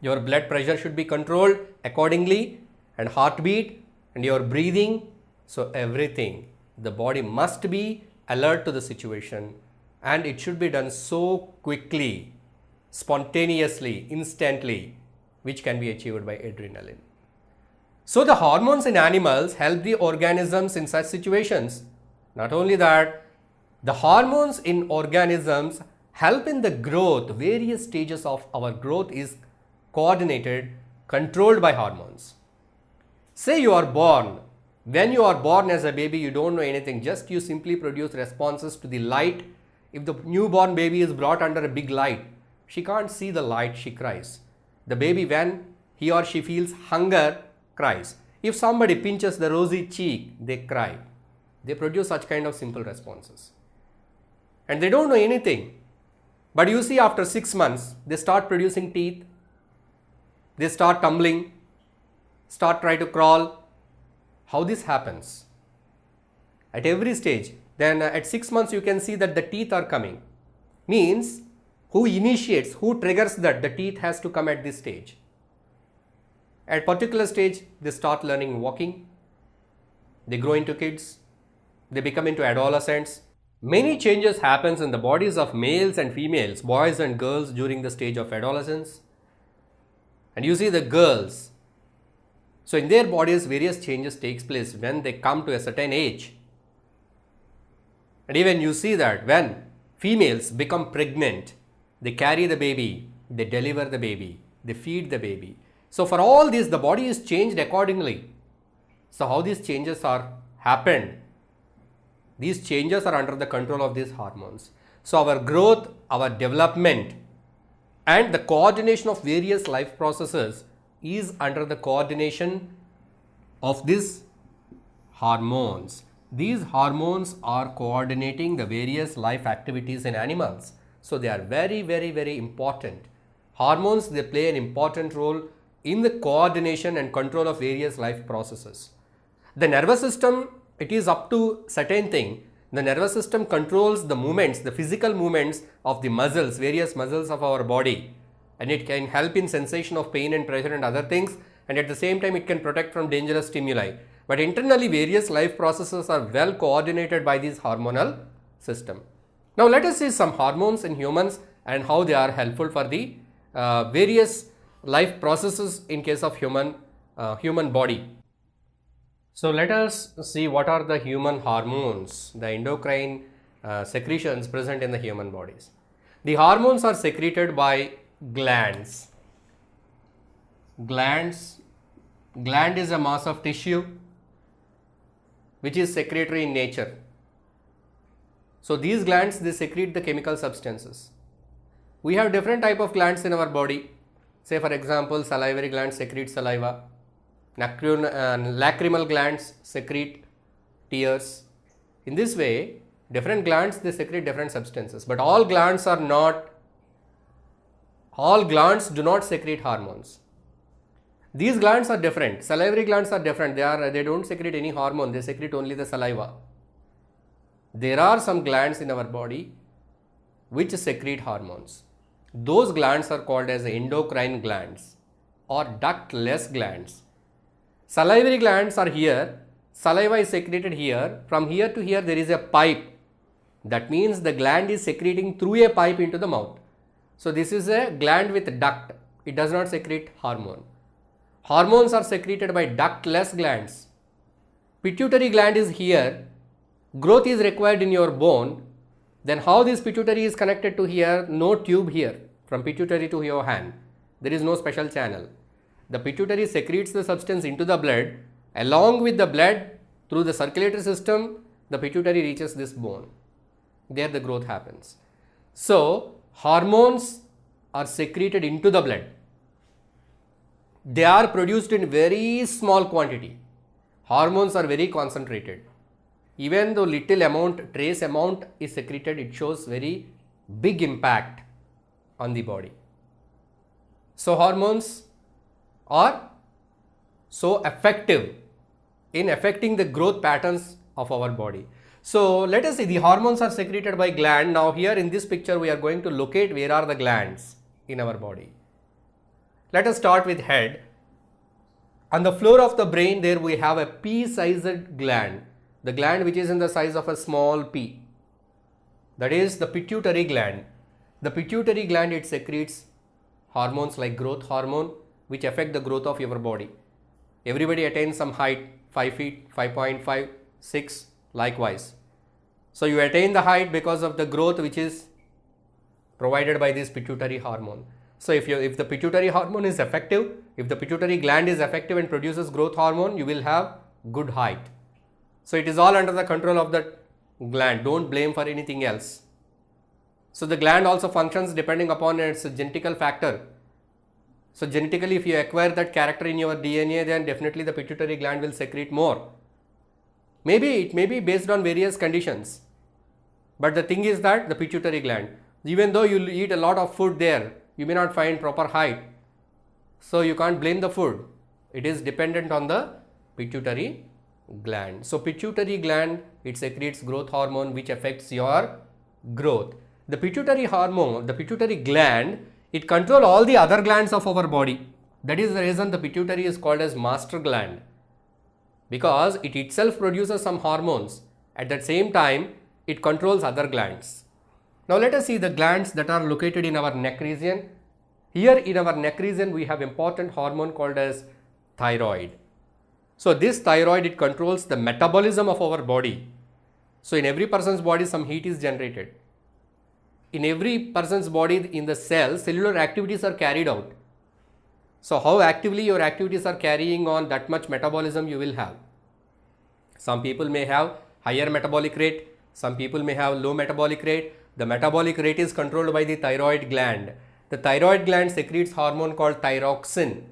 Your blood pressure should be controlled accordingly, and heartbeat and your breathing. So everything, the body must be alert to the situation, and it should be done so quickly, spontaneously, instantly, which can be achieved by adrenaline. So the hormones in animals help the organisms in such situations. Not only that, the hormones in organisms help in the growth. Various stages of our growth is coordinated, controlled by hormones. Say you are born When you are born as a baby, you don't know anything, just you simply produce responses to the light. If the newborn baby is brought under a big light, she can't see the light, she cries. The baby, when he or she feels hunger, cries. If somebody pinches the rosy cheek, they cry. They produce such kind of simple responses. And they don't know anything. But you see, after 6 months, they start producing teeth. They start tumbling, start trying to crawl. How this happens? At every stage. Then at 6 months, you can see that the teeth are coming. Means, who initiates, who triggers that the teeth has to come at this stage. At particular stage, they start learning walking. They grow into kids. They become into adolescents. Many changes happens in the bodies of males and females, boys and girls during the stage of adolescence. And you see the girls. So in their bodies, various changes takes place when they come to a certain age. And even you see that when females become pregnant, they carry the baby, they deliver the baby, they feed the baby. So for all this, the body is changed accordingly. So how these changes are happened? These changes are under the control of these hormones. So our growth, our development, and the coordination of various life processes is under the coordination of these hormones. These hormones are coordinating the various life activities in animals. So they are very, very, very important. Hormones, they play an important role in the coordination and control of various life processes. The nervous system, it is up to certain thing. The nervous system controls the movements, the physical movements of the muscles, various muscles of our body. And it can help in sensation of pain and pressure and other things. And at the same time, it can protect from dangerous stimuli. But internally, various life processes are well coordinated by this hormonal system. Now, let us see some hormones in humans and how they are helpful for the various life processes in case of human body. So, let us see what are the human hormones, the endocrine secretions present in the human bodies. The hormones are secreted by glands. Gland is a mass of tissue which is secretory in nature. So these glands, they secrete the chemical substances. We have different type of glands in our body. Say for example, salivary glands secrete saliva. Lacrimal glands secrete tears. In this way, different glands, they secrete different substances. But all glands do not secrete hormones. These glands are different. Salivary glands are different. They don't secrete any hormone. They secrete only the saliva. There are some glands in our body which secrete hormones. Those glands are called as endocrine glands or ductless glands. Salivary glands are here. Saliva is secreted here. From here to here there is a pipe. That means the gland is secreting through a pipe into the mouth. So this is a gland with duct. It does not secrete hormone. Hormones are secreted by ductless glands. Pituitary gland is here. Growth is required in your bone. Then how this pituitary is connected to here? No tube here from pituitary to your hand. There is no special channel. The pituitary secretes the substance into the blood. Along with the blood, through the circulatory system, the pituitary reaches this bone. There the growth happens. So hormones are secreted into the blood. They are produced in very small quantity. Hormones are very concentrated. Even though little amount, trace amount is secreted, it shows very big impact on the body. So hormones are so effective in affecting the growth patterns of our body. So let us see, the hormones are secreted by gland. Now here in this picture we are going to locate where are the glands in our body. Let us start with head. On the floor of the brain there we have a pea-sized gland. The gland which is in the size of a small pea. That is the pituitary gland. The pituitary gland, it secretes hormones like growth hormone which affect the growth of your body. Everybody attains some height, 5 feet, 5.5, 6, likewise. So you attain the height because of the growth which is provided by this pituitary hormone. So if the pituitary hormone is effective, if the pituitary gland is effective and produces growth hormone, you will have good height. So it is all under the control of the gland. Don't blame for anything else. So the gland also functions depending upon its genetical factor. So genetically, if you acquire that character in your DNA, then definitely the pituitary gland will secrete more. Maybe it may be based on various conditions. But the thing is that the pituitary gland, even though you eat a lot of food there, you may not find proper height. So you can't blame the food. It is dependent on the pituitary gland. So pituitary gland, it secretes growth hormone which affects your growth. The pituitary hormone, the pituitary gland, it controls all the other glands of our body. That is the reason the pituitary is called as master gland, because it itself produces some hormones. At that same time, it controls other glands. Now let us see the glands that are located in our neck region. Here in our neck region, we have important hormone called as thyroid. So this thyroid, it controls the metabolism of our body. So in every person's body, some heat is generated. In every person's body, in the cells, cellular activities are carried out. So how actively your activities are carrying on, that much metabolism you will have. Some people may have higher metabolic rate, some people may have low metabolic rate. The metabolic rate is controlled by the thyroid gland. The thyroid gland secretes hormone called thyroxine.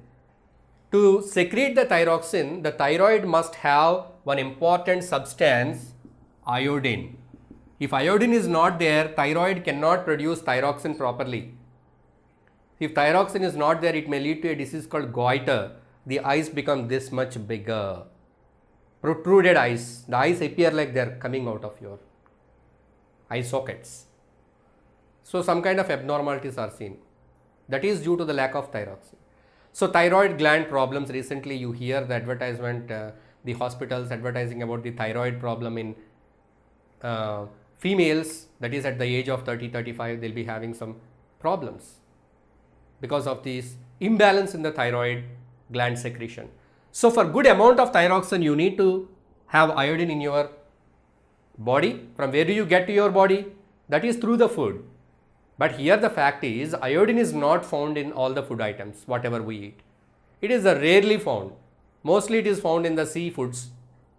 To secrete the thyroxine, the thyroid must have one important substance, iodine. If iodine is not there, thyroid cannot produce thyroxine properly. If thyroxine is not there, it may lead to a disease called goiter. The eyes become this much bigger. Protruded eyes. The eyes appear like they are coming out of your eye sockets. So some kind of abnormalities are seen. That is due to the lack of thyroxine. So thyroid gland problems, recently you hear the advertisement, the hospitals advertising about the thyroid problem in females, that is at the age of 30-35, they'll be having some problems because of this imbalance in the thyroid gland secretion. So for good amount of thyroxine, you need to have iodine in your body. From where do you get to your body? That is through the food. But here the fact is, iodine is not found in all the food items, whatever we eat. It is rarely found. Mostly it is found in the seafoods.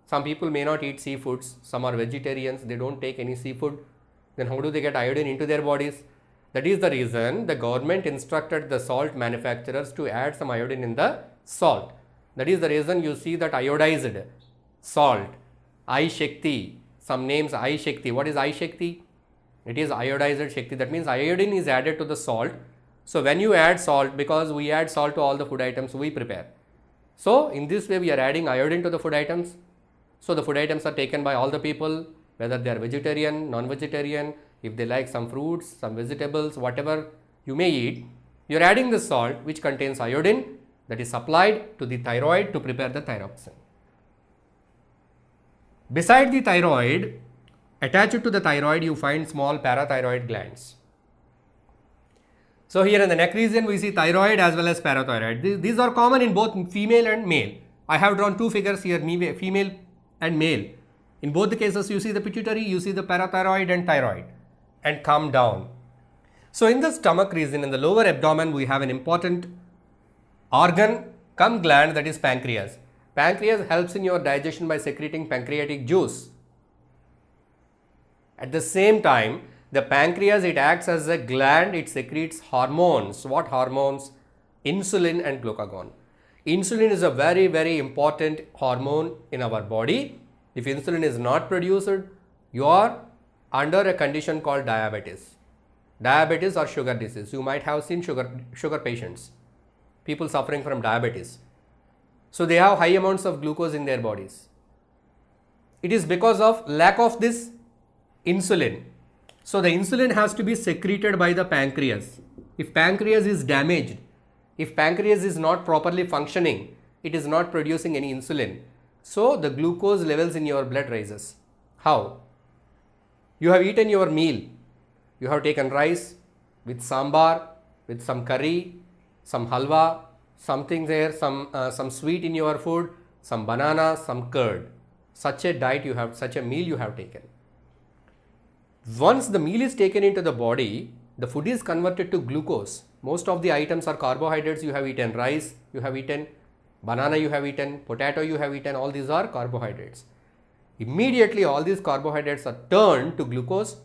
Some people may not eat seafoods. Some are vegetarians. They don't take any seafood. Then how do they get iodine into their bodies? That is the reason the government instructed the salt manufacturers to add some iodine in the salt. That is the reason you see that iodized salt, Ai Shakti, some names Ai Shakti. What is Ai Shakti? It is iodized Shakti. That means iodine is added to the salt. So when you add salt, because we add salt to all the food items we prepare. So in this way we are adding iodine to the food items. So the food items are taken by all the people, whether they are vegetarian, non-vegetarian, if they like some fruits, some vegetables, whatever you may eat, you are adding the salt which contains iodine that is supplied to the thyroid to prepare the thyroxine. Beside the thyroid, attached to the thyroid, you find small parathyroid glands. So here in the neck region, we see thyroid as well as parathyroid. These are common in both female and male. I have drawn two figures here, female and male. In both the cases, you see the pituitary, you see the parathyroid and thyroid, and come down. So in the stomach region, in the lower abdomen, we have an important organ cum gland, that is pancreas. Pancreas helps in your digestion by secreting pancreatic juice. At the same time, the pancreas, it acts as a gland, it secretes hormones. What hormones? Insulin and glucagon. Insulin is a very, very important hormone in our body. If insulin is not produced, you are under a condition called diabetes. Diabetes or sugar disease. You might have seen sugar patients, people suffering from diabetes. So they have high amounts of glucose in their bodies. It is because of lack of this insulin. So the insulin has to be secreted by the pancreas. If pancreas is damaged, if pancreas is not properly functioning, it is not producing any insulin. So the glucose levels in your blood rises. How? You have eaten your meal. You have taken rice with sambar, with some curry, some halwa, something there, some sweet in your food, some banana, some curd. Such a diet you have, such a meal you have taken. Once the meal is taken into the body, the food is converted to glucose. Most of the items are carbohydrates. You have eaten rice, you have eaten Banana you have eaten, potato you have eaten, all these are carbohydrates. Immediately all these carbohydrates are turned to glucose.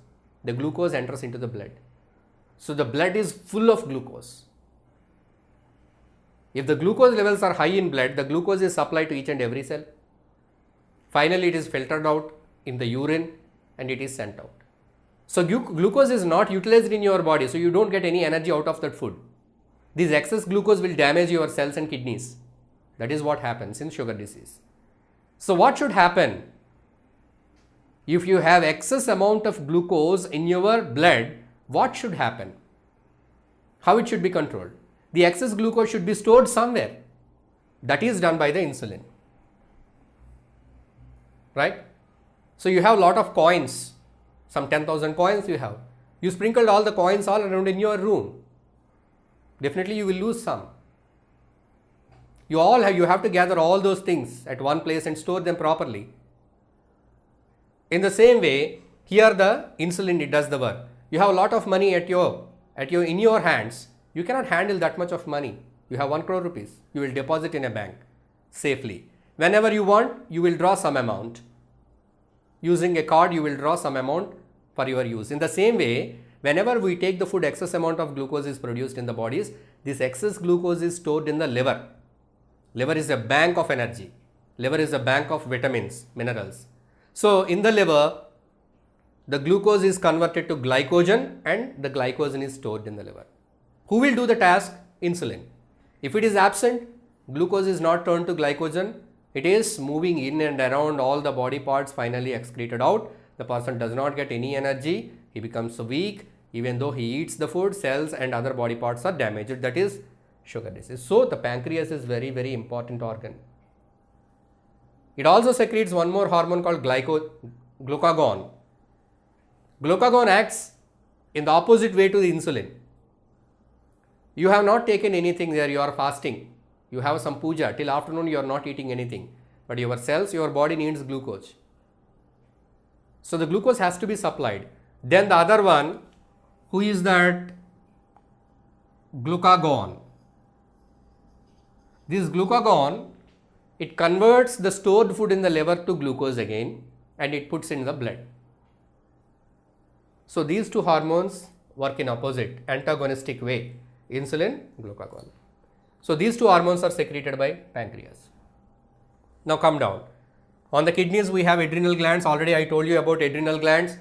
The glucose enters into the blood. So the blood is full of glucose. If the glucose levels are high in blood, the glucose is supplied to each and every cell. Finally, it is filtered out in the urine and it is sent out. So glucose is not utilized in your body, so you don't get any energy out of that food. This excess glucose will damage your cells and kidneys. That is what happens in sugar disease. So what should happen? If you have excess amount of glucose in your blood, what should happen? How it should be controlled? The excess glucose should be stored somewhere. That is done by the insulin. Right? So you have a lot of coins, some 10,000 coins you have. You sprinkled all the coins all around in your room. Definitely you will lose some. You have to gather all those things at one place and store them properly. In the same way, here the insulin, it does the work. You have a lot of money in your hands. You cannot handle that much of money. You have 1 crore rupees. You will deposit in a bank safely. Whenever you want, you will draw some amount. Using a card, you will draw some amount for your use. In the same way, whenever we take the food, excess amount of glucose is produced in the bodies. This excess glucose is stored in the liver. Liver is a bank of energy. Liver is a bank of vitamins, minerals. So in the liver, the glucose is converted to glycogen and the glycogen is stored in the liver. Who will do the task? Insulin. If it is absent, glucose is not turned to glycogen. It is moving in and around all the body parts, finally excreted out. The person does not get any energy. He becomes weak. Even though he eats the food, cells and other body parts are damaged. That is sugar disease. So the pancreas is very, very important organ. It also secretes one more hormone called glucagon. Glucagon acts in the opposite way to the insulin. You have not taken anything there, you are fasting. You have some puja, till afternoon you are not eating anything. But your cells, your body needs glucose. So the glucose has to be supplied. Then the other one, who is that? Glucagon. This glucagon, it converts the stored food in the liver to glucose again and it puts in the blood. So these two hormones work in opposite, antagonistic way. Insulin, glucagon. So these two hormones are secreted by pancreas. Now come down. On the kidneys we have adrenal glands. Already I told you about adrenal glands.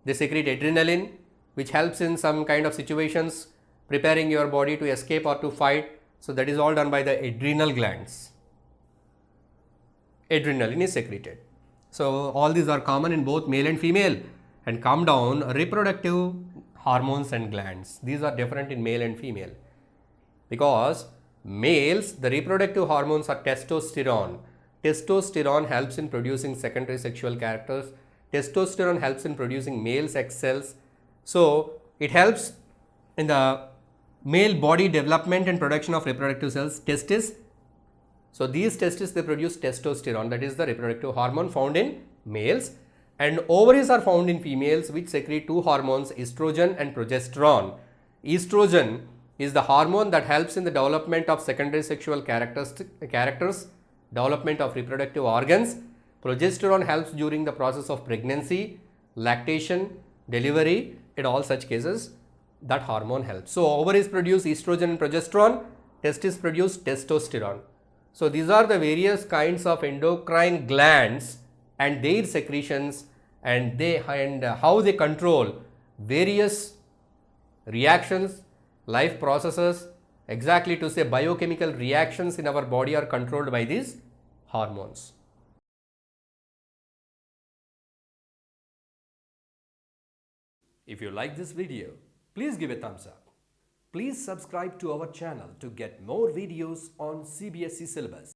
They secrete adrenaline, which helps in some kind of situations, preparing your body to escape or to fight. So that is all done by the adrenal glands. Adrenaline is secreted. So all these are common in both male and female. And come down, reproductive hormones and glands. These are different in male and female. Because males, the reproductive hormones are testosterone. Testosterone helps in producing secondary sexual characters. Testosterone helps in producing male sex cells. So it helps in the male body development and production of reproductive cells, testes. So these testes, they produce testosterone, that is the reproductive hormone found in males. And ovaries are found in females, which secrete two hormones, estrogen and progesterone. Estrogen is the hormone that helps in the development of secondary sexual characters, development of reproductive organs. Progesterone helps during the process of pregnancy, lactation, delivery. In all such cases, that hormone helps. So ovaries produce estrogen and progesterone, testes produce testosterone. So these are the various kinds of endocrine glands and their secretions and how they control various reactions, life processes, exactly to say biochemical reactions in our body are controlled by these hormones. If you like this video, please give a thumbs up. Please subscribe to our channel to get more videos on CBSE syllabus.